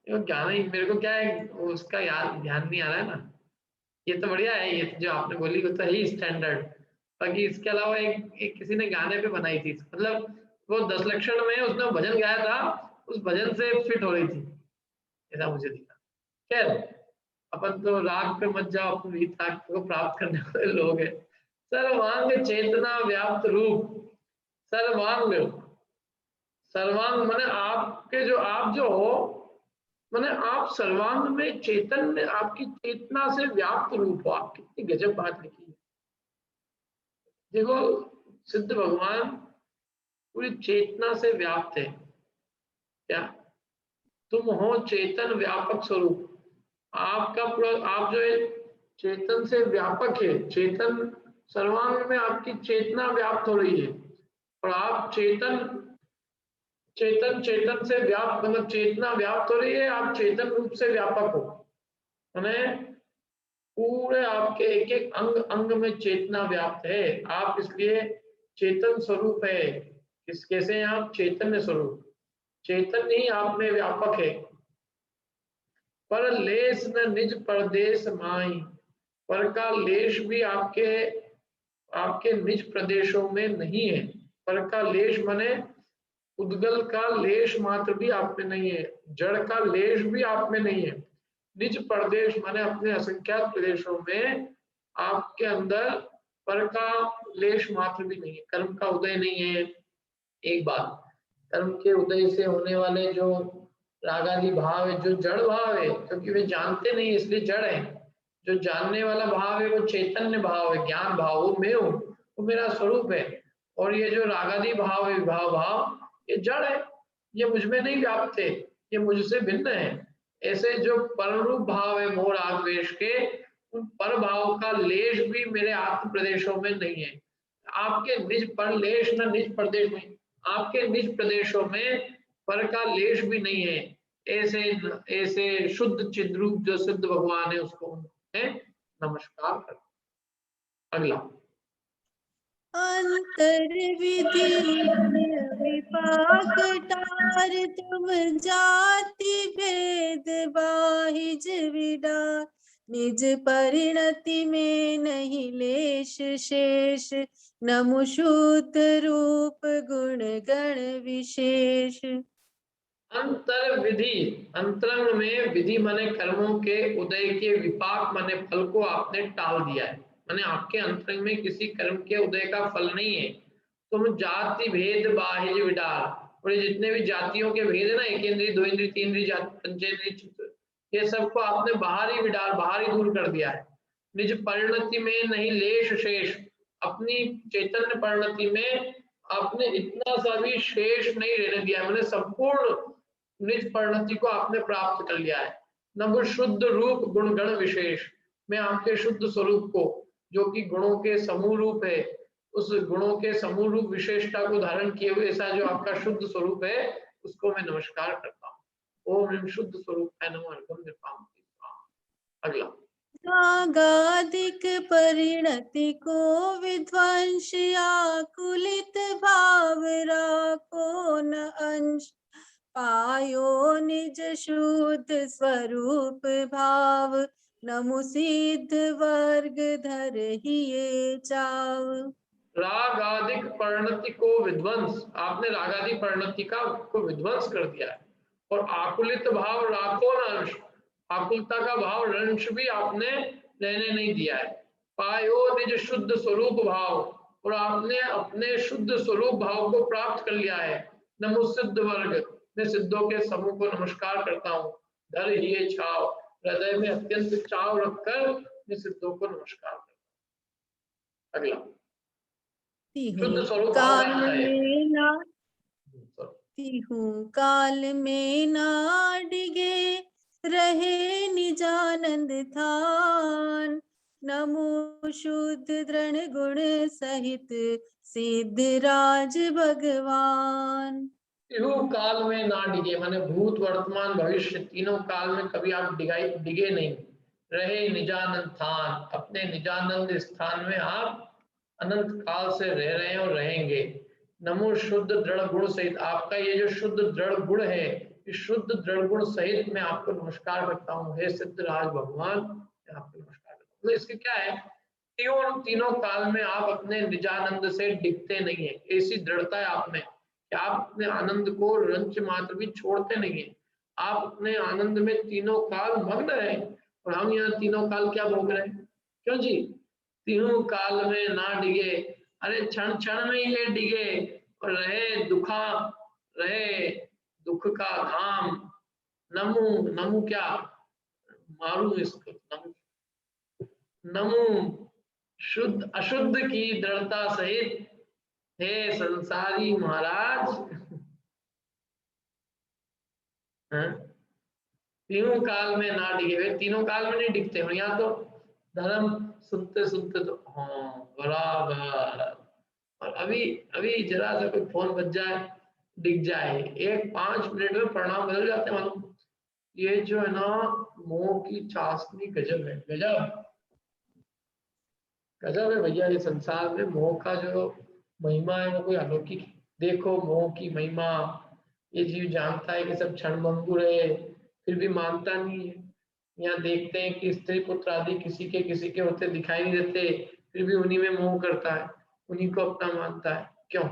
A: वो गाना ही मेरे को क्या है वो उसका याद ध्यान नहीं आ रहा है ना। ये तो बढ़िया है, ये जो आपने बोली वो तो है ही स्टैंडर्ड, बाकी इसके अलावा एक किसी ने गाने पे बनाई थी, मतलब वो 10 लक्षण में उसने भजन गाया था, उस भजन से फिट हो रही थी, ऐसा मुझे दिखा। खैर, अपन तो राग पे मत जाओ, अपन रीत राग को प्राप्त करने वाले लोग हैं। सर्वांग चेतना व्याप्त रूप, सर्वांग, सर्वांग माने आपके जो आप जो हो, माने आप सर्वांग में चेतन में आपकी चेतना से व्याप्त रूप हो। आप कितनी गजब बात लिखी है, देखो सिद्ध भगवान पूरी चेतना से व्याप्त है, क्या तुम हो चेतन व्यापक स्वरूप, आपका पूरा आप जो है चेतन से व्यापक है, चेतन सर्वांग में आपकी चेतना व्याप्त हो रही है, और आप चेतन चेतन चेतन से व्याप्त, मतलब चेतना व्याप्त हो रही है, आप चेतन रूप से व्यापक हो, हमें पूरे आपके एक एक अंग अंग में चेतना व्याप्त है, आप इसलिए चेतन स्वरूप है। किस कैसे हैं आप? चैतन्य स्वरूप, चेतन ही आप में व्यापक है। पर लेश न निज परदेश माई, पर का लेश भी आपके निज प्रदेशों में नहीं है। पर का लेश माने उद्गल का लेश मात्र भी आप में नहीं है, जड़ का लेश भी आप में नहीं है। निज प्रदेश माने अपने असंख्यात प्रदेशों में आपके अंदर पर का लेश मात्र भी नहीं है, कर्म का उदय नहीं है। एक बात, कर्म के उदय से होने वाले जो रागादि भाव है, जो जड़ भाव है, क्योंकि वे जानते नहीं इसलिए जड़ है। जो जानने वाला भाव है वो चैतन्य भाव है, ज्ञान भाव, वो मैं हूँ, वो मेरा स्वरूप है। और ये जो रागादि भाव है, विभाव भाव, ये जड़ है, ये मुझ में नहीं व्याप्त है, ये मुझसे भिन्न है। ऐसे जो पररूप भाव है मोह राग द्वेष के, उन पर भाव का लेश भी मेरे आत्म प्रदेशों में नहीं है। आपके निज पर लेश न निज प्रदेश में, आपके निज प्रदेशों में पर का लेश भी नहीं है। ऐसे ऐसे शुद्ध चिद्रूप जो सिद्ध भगवान है उसको मैं नमस्कार करता हूं। अगला
C: अंतर विधि विपाक टार तुम जाति भेद बाहिज विडार निज परिणति में नहीं लेश शेष नमु शुद्ध रूप गुण गण विशेष।
A: अंतर विधि, अंतरंग में विधि माने कर्मों के उदय के विपाक माने फल को आपने टाल दिया है, माने आपके अंतरंग में किसी कर्म के उदय का फल नहीं है। तुम जाति भेद बाहिज विडार, और ये जितने भी जातियों के भेद है ना, एक इंद्रिय दो इंद्रिय तीन इंद्रिय पंचेंद्रिय चित्त, ये सबको आपने बाहर ही विडार, बाहर ही दूर कर दिया है। निज परिणति में नहीं लेश शेष, अपनी चैतन्य परिणति में आपने इतना सा भी शेष नहीं रहने दिया, मैंने संपूर्ण निज परिणति को आपने प्राप्त कर लिया है। नव शुद्ध रूप गुण गण विशेष, मैं आपके शुद्ध स्वरूप को जो कि गुणों के समूह रूप है, उस गुणों के समूह रूप विशेषता को धारण किए हुए ऐसा जो आपका शुद्ध स्वरूप है उसको मैं नमस्कार करता हूँ। ओम ह्रीं शुद्ध स्वरूप है नमो अर्घम निर्पाम। अगला
C: रागादिक परिणति को विध्वंस आकुलित भाव राखो न अंश पायो निज शुद्ध स्वरूप भाव नमु सिद्ध वर्ग धर हिये चाव।
A: रागादिक परिणति को विध्वंस, आपने रागादिक परिणति को विध्वंस कर दिया है। और आकुलित भाव राखो न अंश, आकुलता का भाव रंश भी आपने रहने नहीं दिया है। पायो निज शुद्ध स्वरूप भाव, और आपने अपने शुद्ध स्वरूप भाव को प्राप्त कर लिया है। नमो सिद्ध वर्ग, मैं सिद्धों के समूह को नमस्कार करता हूँ। धर हिये छाव, हृदय में अत्यंत चाव रखकर मैं सिद्धों को नमस्कार करता हूँ। अगला शुद्ध स्वरूप भाव
C: काल में ना डिगे रहे निजानंद थान नमो शुद्ध दृढ़ गुण सहित सिद्ध राज भगवान।
A: काल में ना डिगे माने भूत वर्तमान भविष्य तीनों काल में कभी आप डिगे नहीं। रहे निजानंद स्थान, अपने निजानंद स्थान में आप अनंत काल से रह रहे हैं और रहेंगे। नमो शुद्ध दृढ़ गुण सहित, आपका ये जो शुद्ध दृढ़ गुण है, इस शुद्ध दृढ़ गुण सहित मैं आपको नमस्कार करता हूँ। हे सिद्ध राज भगवान, मैं आपको नमस्कार करता हूँ। तो इसके क्या है, तीनों काल में आप अपने निजानंद से डिगते नहीं है। ऐसी दृढ़ता है आप में कि आप अपने आनंद को रंच मात्र भी छोड़ते नहीं है। आप अपने आनंद में तीनों काल मग्न रहे, और हम यहाँ तीनों काल क्या भोग रहे हैं? क्यों जी? तीनों काल में ना डिगे, अरे क्षण क्षण में ये डिगे और रहे दुख का धाम। नमु क्या मारू इसको, नमु शुद्ध अशुद्ध की दृढ़ता सहित हे संसारी महाराज। तीनों काल में ना डिगे, वे तीनों काल में नहीं डिगते हो। यहाँ तो धर्म सुनते सुनते तो हाँ बराबर, और अभी जरा सा कोई फोन बज जाए डिग जाए, 5 मिनट में परिणाम बदल जाते हैं मालूम। ये जो है ना मोह की चाशनी गजब है, गजब है भैया। ये संसार में मोह का जो महिमा है वो कोई अलौकिक। देखो मोह की महिमा, ये जीव जानता है कि सब क्षणभंगुर है, फिर भी मानता नहीं है। यहाँ देखते हैं कि स्त्री पुत्र आदि किसी के होते दिखाई नहीं देते, फिर भी उन्हीं में मोह करता है, उन्हीं को अपना मानता है। क्यों?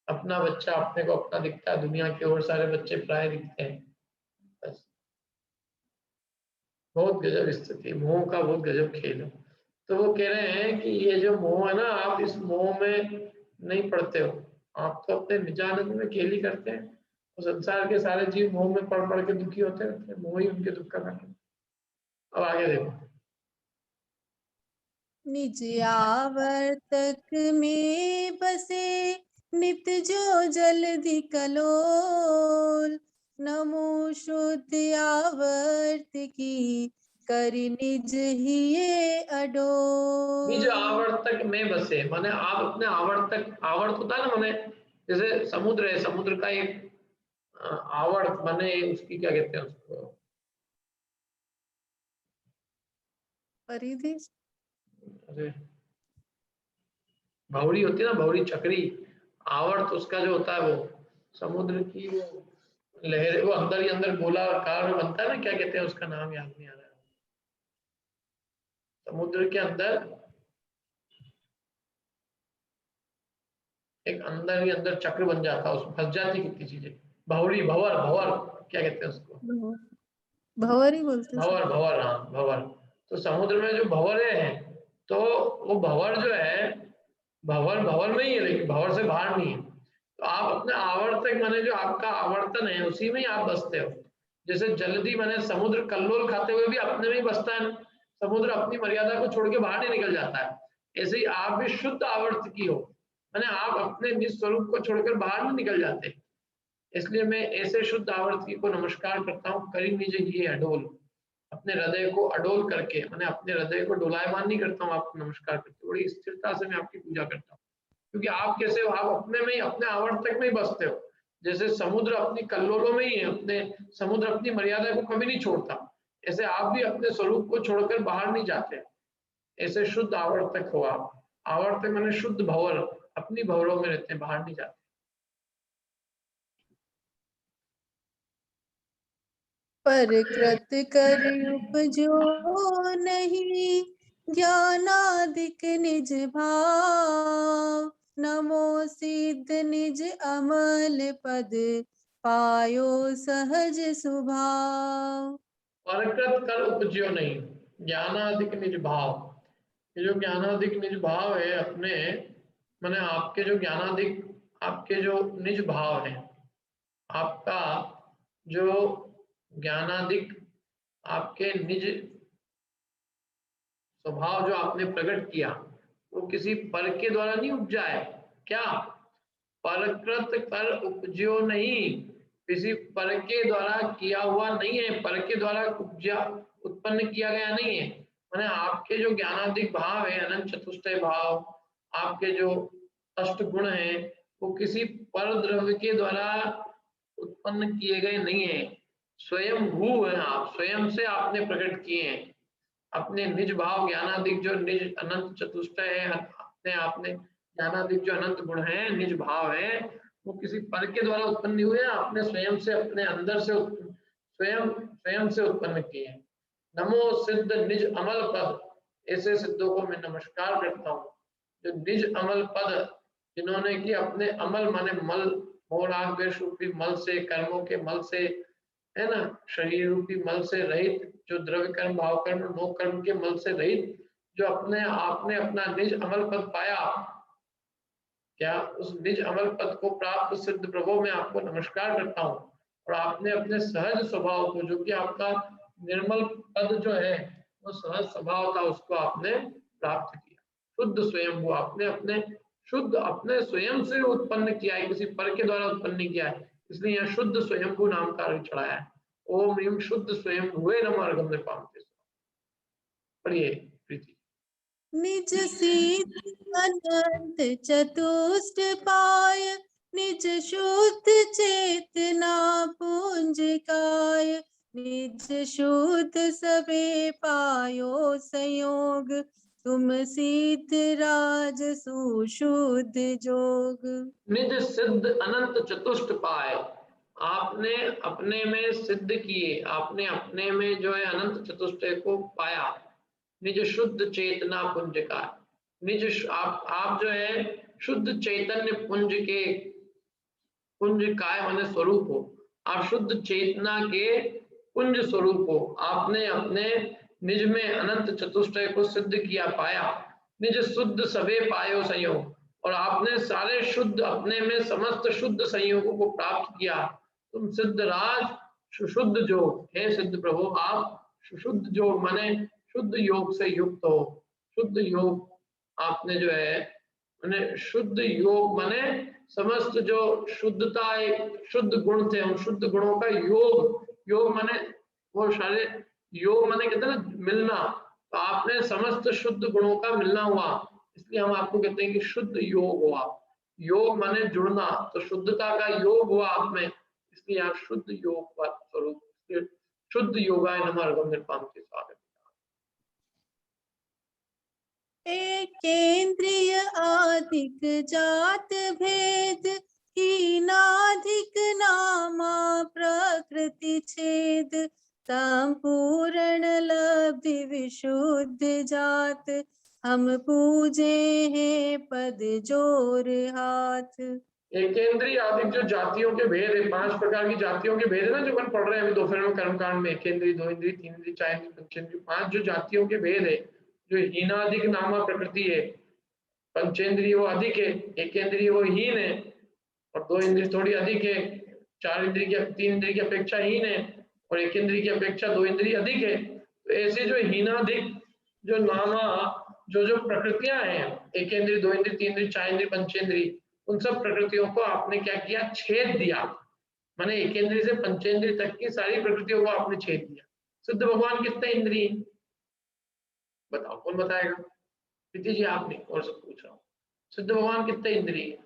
A: अपना बच्चा अपने को अपना दिखता है, दुनिया के और सारे बच्चे प्राय दिखते हैं। बस बहुत गजब स्थिति, मोह का बहुत गजब खेल है। तो वो कह रहे हैं कि ये जो मोह है ना, आप इस मोह में नहीं पड़ते हो, आप तो अपने निजानंद में खेल ही करते हैं। तो संसार के सारे जीव मोह में पड़ के दुखी होते रहते हैं, मोह ही उनके दुख का कारण। अब आगे देखो,
C: निज आवर्तक में बसे नित जो जलधि कलोल नमो शुद्ध आवर्त की करि निज ही ये अडोल।
A: निज आवर्तक में बसे, माने आप अपने आवर्तक, आवर्त होता है ना, माने जैसे समुद्र है, समुद्र का एक आवर्त माने उसकी क्या कहते हैं उसको,
C: परिधि।
A: अरे भौरी होती है ना, भौरी चक्री, आवर्त उसका जो होता है वो समुद्र की वो लहर, वो अंदर ही अंदर गोलाकार में बनता है ना, क्या कहते हैं उसका नाम याद नहीं आ रहा है। समुद्र के अंदर एक अंदर ही अंदर चक्र बन जाता है, उसमें फंस जाती कितनी चीजें, भौरी, भंवर, भंवर क्या कहते हैं उसको,
C: भंवर ही बोलते हैं।
A: भंवर, भंवर, हाँ भंवर। तो समुद्र में जो भंवरे हैं, तो वो भंवर जो है, भंवर भंवर में ही है, लेकिन भंवर से बाहर नहीं है। तो आप अपने आवर्तक माने जो आपका आवर्तन है उसी में ही आप बसते हो। जैसे जल्दी माने समुद्र कल्लोल खाते हुए भी अपने में ही बसता है, समुद्र अपनी मर्यादा को छोड़ के बाहर नहीं निकल जाता है। ऐसे ही आप भी शुद्ध आवर्त की हो, माने आप अपने निज स्वरूप को छोड़कर बाहर नहीं निकल जाते। इसलिए मैं ऐसे शुद्ध आवर्ती को नमस्कार करता हूँ, करी निज ही अडोल, अपने हृदय को अडोल करके, मैंने अपने हृदय को डोलायमान नहीं करता हूँ, आपको नमस्कार करते बड़ी स्थिरता से मैं आपकी पूजा करता हूँ। क्योंकि आप कैसे हो, आप अपने में ही, अपने आवर्तक में ही बसते हो। जैसे समुद्र अपनी कल्लोलों में ही है, अपने समुद्र अपनी मर्यादा को कभी नहीं छोड़ता, ऐसे आप भी अपने स्वरूप को छोड़कर बाहर नहीं जाते। ऐसे शुद्ध आवर्तक हो आप। आवर्तक मैंने शुद्ध भंवर, अपनी भंवरों में रहते हैं, बाहर नहीं जाते।
C: पर कृत कर उपजो नहीं, ज्ञानादिक निज भाव, नमो सिद्ध निज अमल पद, पायो सहज स्वभाव।
A: परकृत कर उपज्यो नहीं, ज्ञानादिक निज भाव, ये जो ज्ञानादिक निज भाव है अपने, माने आपके जो ज्ञानादिक, आपके जो निज भाव है, आपका जो ज्ञानादिक, आपके निज स्वभाव जो आपने प्रकट किया, वो किसी पर के द्वारा नहीं उपजा है। क्या? परकृत कर उपजो नहीं, किसी पर के द्वारा किया हुआ नहीं है, पर के द्वारा उपजा, उत्पन्न किया गया नहीं है। माने आपके जो ज्ञानादिक भाव है, अनंत चतुष्टय भाव, आपके जो अष्ट गुण है, वो किसी पर द्रव्य के द्वारा उत्पन्न किए गए नहीं है, स्वयं भू है, आप स्वयं से आपने प्रकट किए हैं। अपने निज भाव ज्ञानादिक जो निज अनंत चतुष्टय है, अपने आपने ज्ञानादिक जो अनंत गुण है, निज भाव है, वो किसी पर के द्वारा उत्पन्न नहीं हुए, आपने स्वयं से, अपने अंदर से स्वयं से उत्पन्न किए हैं। नमो सिद्ध निज अमल पद, ऐसे सिद्धों को मैं नमस्कार करता हूँ जो निज अमल पद, जिन्होंने कि अपने अमल माने मल, मोह राग द्वेष रूपी मल से, कर्मों के मल से, है ना, शरीर रूपी मल से रहित, जो द्रव्य कर्म, भाव कर्म, मोह कर्म के मल से रहित, जो अपने आपने अपना निज अमल पद पाया, क्या उस निज अमल पद को प्राप्त सिद्ध प्रभु में आपको नमस्कार करता हूँ। और आपने अपने सहज स्वभाव को, जो कि आपका निर्मल पद जो है, वो सहज स्वभाव था, उसको आपने प्राप्त किया। शुद्ध स्वयं वो आपने अपने शुद्ध अपने स्वयं से उत्पन्न किया है, किसी पर के द्वारा उत्पन्न नहीं किया है, इसलिए यहाँ शुद्ध स्वयंभू नाम का अर्थ चढ़ाया है। ओम ह्रीम शुद्ध स्वयंभुवे नमः अर्घं नृपामते। पढ़िए प्रीति।
C: निज सिद्ध अनंत चतुष्ट पाय, निज शुद्ध चेतना पुंज काय, निज शुद्ध सबे पायो संयोग, तुम सिद्ध राज सुशुद्ध जोग।
A: निज सिद्ध अनंत चतुष्ट पाए, आपने अपने में सिद्ध किए, आपने अपने में जो है अनंत चतुष्टय को पाया। निज शुद्ध चेतना पुंज का, निज आप जो है शुद्ध चैतन्य पुंज के, पुंज काय माने स्वरूप हो, आप शुद्ध चेतना के पुंज स्वरूप हो। आपने अपने निज में अनंत चतुष्टय को सिद्ध किया, पाया। निज शुद्ध सबे पायो संयोग, और आपने सारे शुद्ध अपने में समस्त शुद्ध संयोगों को प्राप्त किया। तुम सिद्ध राज सुशुद्ध जोग, हे सिद्ध प्रभु आप सुशुद्ध जोग माने शुद्ध योग से युक्त हो। शुद्ध योग आपने जो है, माने शुद्ध योग माने समस्त जो शुद्धता शुद्ध गुण थे उन शुद्ध गुणों का योग माने वो सारे योग माने कहते हैं ना मिलना, तो आपने समस्त शुद्ध गुणों का मिलना हुआ, इसलिए हम आपको कहते हैं कि शुद्ध योग हुआ। योग माने जुड़ना, तो शुद्धता का योग हुआ आप में, इसलिए आप शुद्ध योग स्वरूप शुद्ध योगाय नमः अर्घम निर्पाम के स्वागत।
C: एकेन्द्रिय आदिक जात भेद हीनाधिक नामा प्रकृति छेद संपूर्ण लब्धि विशुद्ध जात हम पूजे हैं पद जोर हाथ।
A: एकेंद्रीय आदि जो जातियों के भेद है, 5 प्रकार की जातियों के भेद है ना जो अपन पढ़ रहे हैं अभी दोपहर में कर्मकांड में, एकेंद्रीय, 2 इंद्रिय, 3 इंद्रिय, 4 इंद्रिय, 5 इंद्रिय, 5 जो जातियों के भेद है, जो हीनाधिक नामा प्रकृति है, पंचेंद्रिय वो अधिक है, एकेंद्रीय वो हीन है, और 2 इंद्रिय थोड़ी अधिक है, 4 इंद्रिय की 3 इंद्रिय की अपेक्षा हीन है, और एकेंद्रिय की अपेक्षा 2 इंद्रिय अधिक है। तो ऐसे जो हीनाधिक जो नामा जो प्रकृतियां हैं, एकेंद्रिय, 2 इंद्रिय, 3 इंद्रिय, 4 इंद्रिय, पंचेंद्रिय, उन सब प्रकृतियों को आपने क्या किया, छेद दिया। माने एकेंद्रिय से पंचेंद्रिय तक की सारी प्रकृतियों को आपने छेद दिया। शुद्ध भगवान कितने इंद्रिय बताओ, कौन बताएगा? प्रीति जी आपने, और सब पूछ रहा हूँ, शुद्ध भगवान कितने इंद्रिय?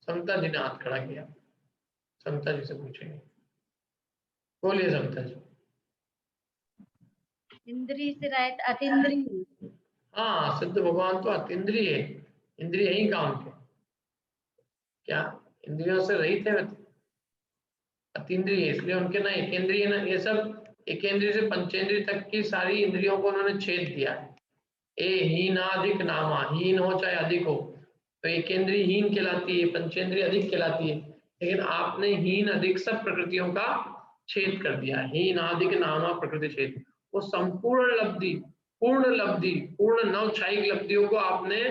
A: समता जी ने हाथ खड़ा किया, समता जी से पूछेंगे, बोलिए समता जी।
B: इंद्रिय से रहित अतीन्द्रिय।
A: हाँ, सिद्ध भगवान तो अतीन्द्रिय है, इंद्रिय ही काम के, क्या इंद्रियों से रहित है, अतीन्द्रिय, इसलिए उनके ना एकेंद्रिय ना, ये सब एकेंद्रिय से पंचेंद्रिय तक की सारी इंद्रियों को उन्होंने छेद दिया है। हीनाधिक नामा, हीन हो चाहे अधिक हो, तो एकेंद्रिय हीन कहलाती है, पंचेंद्रिय अधिक कहलाती है, लेकिन आपने हीन अधिक सब प्रकृतियों का छेद कर दिया। हीनाधिक नामा प्रकृति छेद, वो संपूर्ण लब्धि, पूर्ण लब्धि, पूर्ण नवछायिक लब्धियों को आपने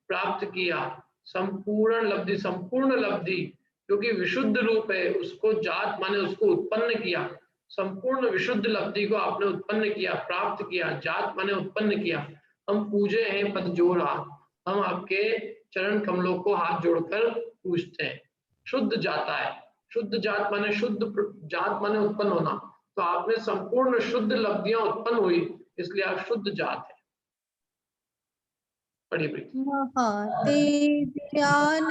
A: प्राप्त किया। संपूर्ण लब्धि, संपूर्ण लब्धि क्योंकि विशुद्ध रूप है, उसको जात माने उसको उत्पन्न किया, संपूर्ण विशुद्ध लब्धि को आपने उत्पन्न किया, प्राप्त किया, जात माने उत्पन्न किया। हम पूजे हैं पद जोड़ा, हम आपके चरण कमलों को हाथ जोड़कर पूजते हैं। शुद्ध जाता है, शुद्ध जात माने शुद्ध जात माने उत्पन्न होना, तो आपने संपूर्ण शुद्ध लब्धियां उत्पन्न हुई, इसलिए आप शुद्ध जात है। पढ़िए।
C: महातेज ज्ञान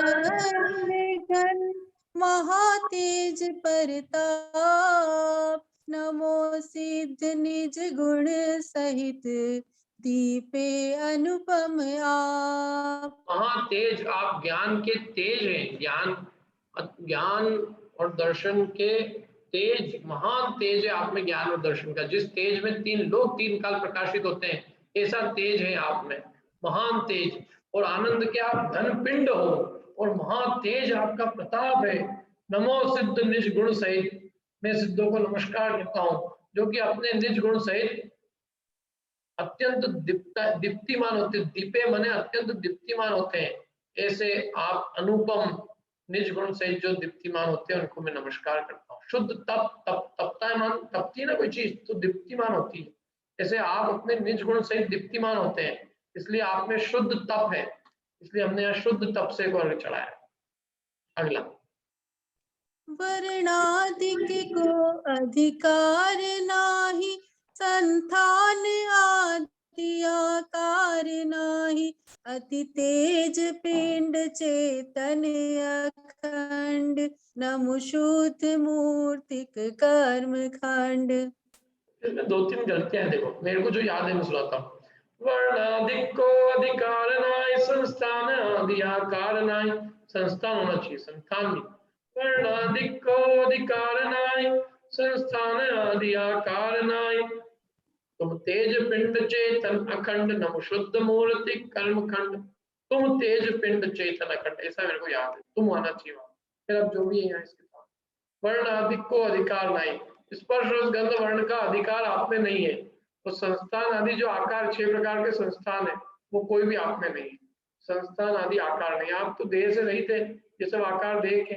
C: घन महातेज परताप नमो सिद्ध निज गुण सहित दीपे अनुपम आप।
A: महातेज, आप ज्ञान के तेज हैं, ज्ञान और दर्शन के तेज, महान तेज है आप में ज्ञान और दर्शन का। जिस तेज में 3 लोग 3 काल प्रकाशित होते हैं, ऐसा तेज है आप में, महान तेज। और आनंद के आप धन पिंड हो, और महातेज आपका प्रताप है। नमो सिद्ध निज गुण सहित, मैं सिद्धों को नमस्कार करता हूँ जो कि अपने निज गुण सहित अत्यंत दीप्तिमान होते, दीपे मने अत्यंत दीप्तिमान होते हैं, ऐसे आप अनुपम निज गुण से जो दीप्तिमान होते हैं उनको मैं नमस्कार करता हूँ। शुद्ध तपता है, मान तपती है ना कोई चीज तो दीप्तिमान होती है, ऐसे आप अपने निज गुण से दीप्तिमान होते हैं, इसलिए आप में शुद्ध तप है, इसलिए हमने यहाँ शुद्ध तप से को चढ़ाया। अगला,
C: वर्णाधिक को अधिकार नाही, संतान आदि आकार नाही, अति तेज पिंड चेतन अखंड नमो शुद्ध मूर्तिक कर्म खंड।
A: इसमें 2-3 गलतियां हैं, देखो मेरे को जो याद है मैं सुनाता हूँ। वर्णाधिक को अधिकार नाय, संस्थान आदि आकार नाय, संस्थान होना चाहिए, संस्थान नहीं। वर्णाधिक को अधिकार नाय, संस्थान आदि आकार नाय, तुम तेज पिंड चेतन अखंड नमो शुद्ध मूर्ति कर्म खंड। तुम तेज पिंड चेतन अखंड, ऐसा मेरे को याद है, तुम आना चाहिए वहां। फिर अब जो भी है यहाँ इसके साथ, वर्णाधिक को अधिकार नहीं, स्पर्श रस गंध वर्ण का अधिकार आप में नहीं है। तो संस्थान आदि जो आकार 6 प्रकार के संस्थान है वो कोई भी आप में नहीं है। संस्थान आदि आकार नहीं, आप तो देह से रहित है, ये सब आकार देह के,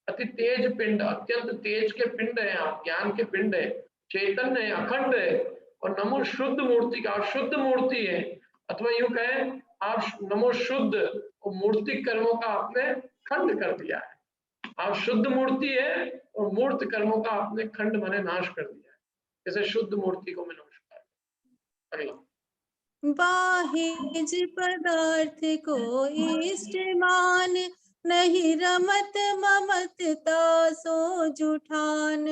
A: अति तेज पिंड, अत्यंत तेज के पिंड है आप, ज्ञान के पिंड है, चैतन्य है, अखंड है। और नमो शुद्ध मूर्ति का, आप शुद्ध मूर्ति है, अथवा यूं कहें आप नमो शुद्ध और मूर्ति कर्मों का आपने खंड कर दिया है। आप शुद्ध मूर्ति है और मूर्त कर्मों का आपने खंड माने नाश कर दिया है। जैसे शुद्ध मूर्ति को मैं नमस्कार। अगला,
C: बाहिज पदार्थ को इष्ट मान, नहीं रमत ममतता सो जुठान,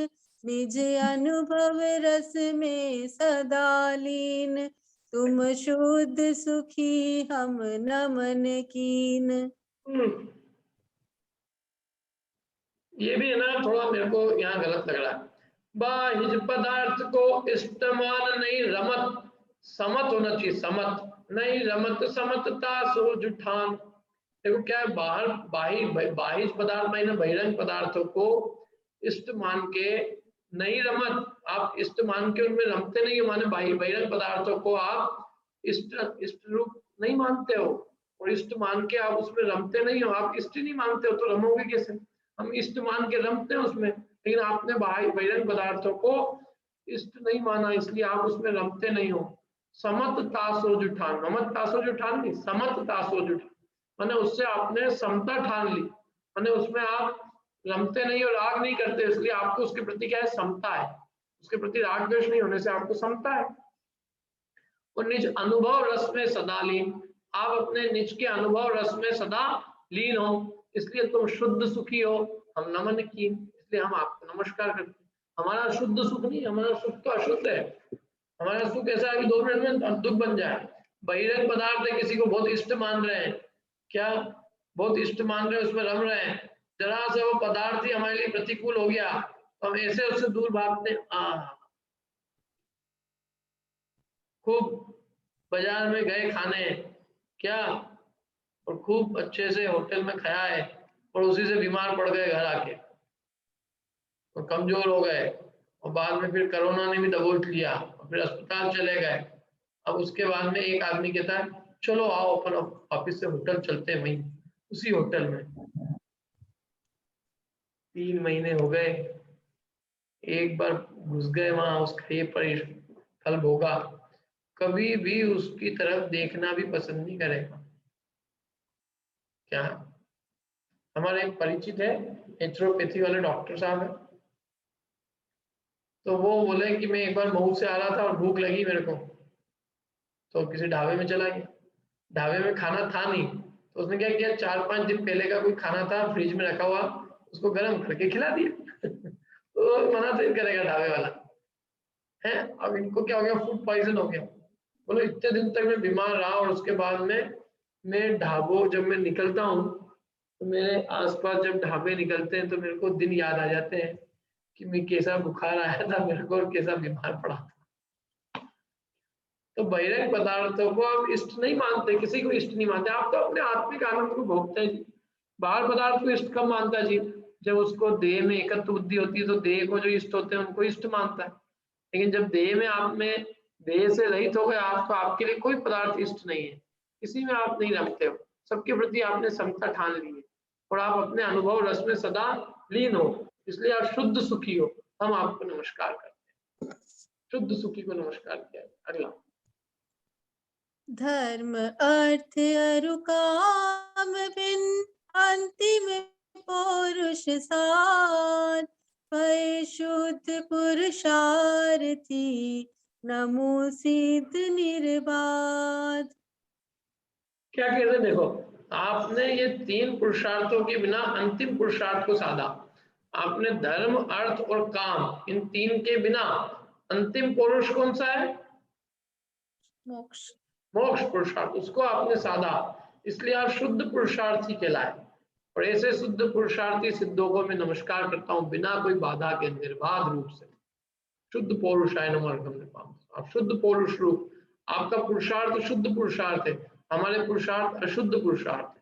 C: निज अनुभव रस में सदा लीन, तुम शुद्ध सुखी हम नमन कीन।
A: ये भी है ना, थोड़ा मेरे को यहाँ गलत लग रहा है। बाहिज पदार्थ को इष्टमान नहीं रमत, समत होना चाहिए, समत नहीं रमत समतता सो जुठान। देखो क्या है, बाहर बाहिज पदार्थ माने बहिरंग पदार्थों को इष्ट मान के नहीं रमत, आप इष्ट मान के उनमें रमते नहीं हो, माने बहिरंग पदार्थों को आप इष्ट रूप नहीं मानते हो, और इष्ट मान के आप उसमें रमते नहीं हो। आप इष्ट नहीं मानते हो तो रमोगे कैसे? हम इष्ट मान के रमते हैं उसमें, लेकिन आपने बहिरंग पदार्थों को इष्ट नहीं माना, इसलिए आप उसमें रमते नहीं हो। समत तासो जुठान, ममत तासो जुठान नहीं, समत तासो जुठान, माने उससे आपने समता ठान ली, माने उसमें आप रमते नहीं और राग नहीं करते, इसलिए आपको उसके प्रति क्या है, समता है। उसके प्रति राग द्वेष नहीं होने से आपको समता है। और निज अनुभव रस में सदा लीन, आप अपने निज के अनुभव रस में सदा लीन हो, इसलिए तुम शुद्ध सुखी हो, हम नमन की, इसलिए हम आपको नमस्कार करते हैं। हमारा शुद्ध सुख नहीं, हमारा सुख तो अशुद्ध है। हमारा सुख ऐसा है कि 2 मिनट में दुख बन जाए। बहिरंग पदार्थ है, किसी को बहुत इष्ट मान रहे हैं, क्या बहुत इष्ट मान रहे हैं, उसमें रम रहे हैं, जरा से वो पदार्थ ही हमारे लिए प्रतिकूल हो गया तो हम ऐसे उससे दूर भागते। खूब बाजार में गए खाने, क्या, और खूब अच्छे से होटल में खाया है, और उसी से बीमार पड़ गए घर आके, और कमजोर हो गए, और बाद में फिर कोरोना ने भी दबोच लिया, और फिर अस्पताल चले गए। अब उसके बाद में एक आदमी कहता है चलो आओ अपन ऑफिस से होटल चलते हैं, वहीं उसी होटल में। 3 महीने हो गए, एक बार घुस गए वहां, उसका ये फल भोगा, कभी भी उसकी तरफ देखना भी पसंद नहीं करेगा। क्या, हमारे एक परिचित है, नेचुरोपैथी वाले डॉक्टर साहब है, तो वो बोले कि मैं एक बार मऊ से आ रहा था और भूख लगी मेरे को, तो किसी ढाबे में चला गया। ढाबे में खाना था नहीं, तो उसने क्या किया, 4-5 दिन पहले का कोई खाना था फ्रिज में रखा हुआ, उसको गर्म करके खिला दिया। तो मना तो करेगा ढाबे वाला है। अब इनको क्या हो गया, फूड पॉइजन हो गया। बोलो इतने दिन तक मैं बीमार रहा, और उसके बाद में मैं ढाबों जब मैं निकलता हूँ तो मेरे आसपास जब ढाबे निकलते हैं तो मेरे को दिन याद आ जाते हैं कि मैं कैसा बुखार आया था मेरे को और कैसा बीमार पड़ा था। तो बहिरंग पदार्थों को आप इष्ट नहीं मानते, किसी को इष्ट नहीं मानते, आप तो अपने आत्मिक आनंद को भोगते हैं। बाहर पदार्थ को इष्ट कब मानता जी, जब उसको देह में एकत्र बुद्धि होती है तो देह को जो इष्ट होते हैं उनको इष्ट मानता है। लेकिन जब देह में आप में देह से रहित हो गए आप, तो आपके लिए कोई पदार्थ इष्ट नहीं है, किसी में आप नहीं रखते हो, सबके प्रति आपने समता ठान ली है, और आप अपने अनुभव रस में सदा लीन हो, इसलिए आप शुद्ध सुखी हो। हम आपको नमस्कार करते हैं, शुद्ध सुखी को नमस्कार किया। अगला,
C: धर्म अर्थ अरु काम बिन, अंतिम पुरुष सार, भय शुद्ध पुरुषार्थी, नमो सिद्ध निर्बाध।
A: क्या कहते हैं, देखो आपने ये 3 पुरुषार्थों के बिना अंतिम पुरुषार्थ को साधा। आपने धर्म अर्थ और काम, इन 3 के बिना अंतिम पुरुष कौन सा है,
C: मोक्ष,
A: मोक्ष पुरुषार्थ, उसको आपने साधा, इसलिए आप शुद्ध पुरुषार्थी कहलाए। और ऐसे शुद्ध पुरुषार्थी सिद्धों को मैं नमस्कार करता हूँ बिना कोई बाधा के, निर्बाध रूप से। शुद्ध पौरुषाय नमः। आप शुद्ध पौरुष रूप, आपका पुरुषार्थ शुद्ध पुरुषार्थ है, हमारे पुरुषार्थ अशुद्ध पुरुषार्थ है।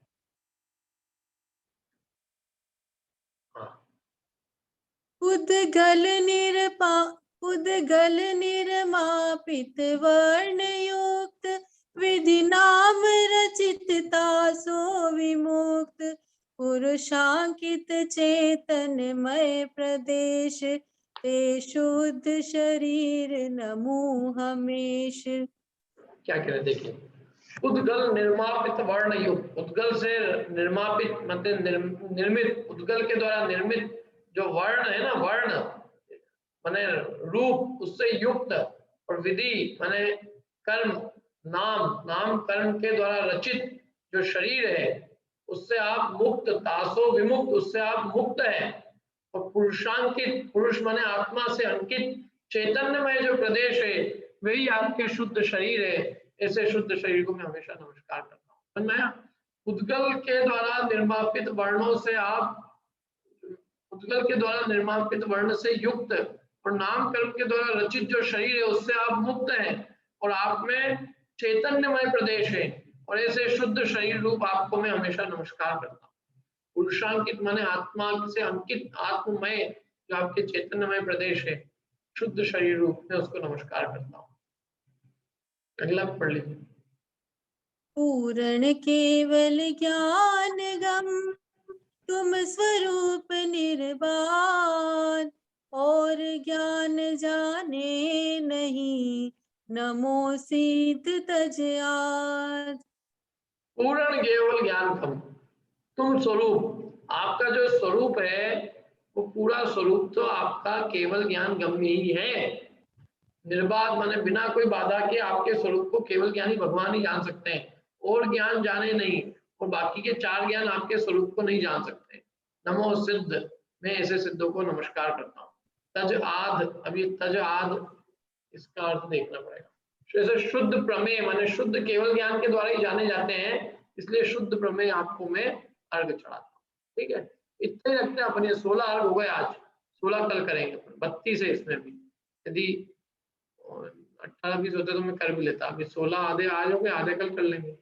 C: उद्गल निर्मापित वर्ण युक्त, विधि नाम रचित तासो विमुक्त, पुरुषांकित चेतनमय प्रदेश ते शुद्ध शरीर नमो हमेश।
A: क्या कह रहे देखिए, उद्गल निर्मापित वर्ण युक्त, उद्गल से निर्मापित मतलब निर्मित, उद्गल के द्वारा निर्मित जो वर्ण है ना, वर्ण माने रूप, उससे युक्त, और विधि माने कर्म, नाम, नाम कर्म के द्वारा रचित जो शरीर है उससे आप मुक्त, तासो विमुक्त, उससे आप मुक्त हैं। और पुरुषांकित, पुरुष माने आत्मा से अंकित चैतन्यमय जो प्रदेश है वही आपके शुद्ध शरीर है। ऐसे शुद्ध शरीर को मैं हमेशा नमस्कार करता हूँ। समझ में आया? उद्गल के द्वारा निर्मापित वर्णों से आप, उद्गल के द्वारा निर्मापित वर्ण से युक्त और नाम कर्म के द्वारा रचित जो शरीर है उससे आप मुक्त हैं और आप में चैतन्यमय प्रदेश है, और ऐसे शुद्ध शरीर रूप आपको मैं हमेशा नमस्कार करता हूँ। पुरुषांकित माने आत्मा से अंकित, आत्ममय जो आपके चैतन्यमय प्रदेश है, शुद्ध शरीर रूप में उसको नमस्कार करता हूँ। अगला पढ़ लीजिए।
C: पूर्ण केवल ज्ञान गम तुम स्वरूप निर्वाण, और ज्ञान जाने नहीं नमो सीध तज आज।
A: पूर्ण केवल ज्ञान कम, तुम स्वरूप, आपका जो स्वरूप है वो पूरा स्वरूप तो आपका केवल ज्ञान गम्य ही है। निर्बाध माने बिना कोई बाधा के आपके स्वरूप को केवल ज्ञानी भगवान ही जान सकते हैं, और ज्ञान जाने नहीं, और बाकी के चार ज्ञान आपके स्वरूप को नहीं जान सकते। नमो सिद्ध, मैं ऐसे सिद्धों को नमस्कार करता हूँ। तज आद, अभी तज आद इसका अर्थ देखना पड़ेगा। जैसे शुद्ध प्रमेय माने शुद्ध केवल ज्ञान के द्वारा ही जाने जाते हैं, इसलिए शुद्ध प्रमेय आपको मैं अर्घ चढ़ाता हूँ। ठीक है, इतने रखते हैं अपन। ये 16 अर्घ हो गए आज, 16 कल करेंगे, 32 है इसमें भी। यदि 18-20 होते तो मैं कर भी लेता, अभी 16 आधे आज हो गए, आधे कल कर लेंगे।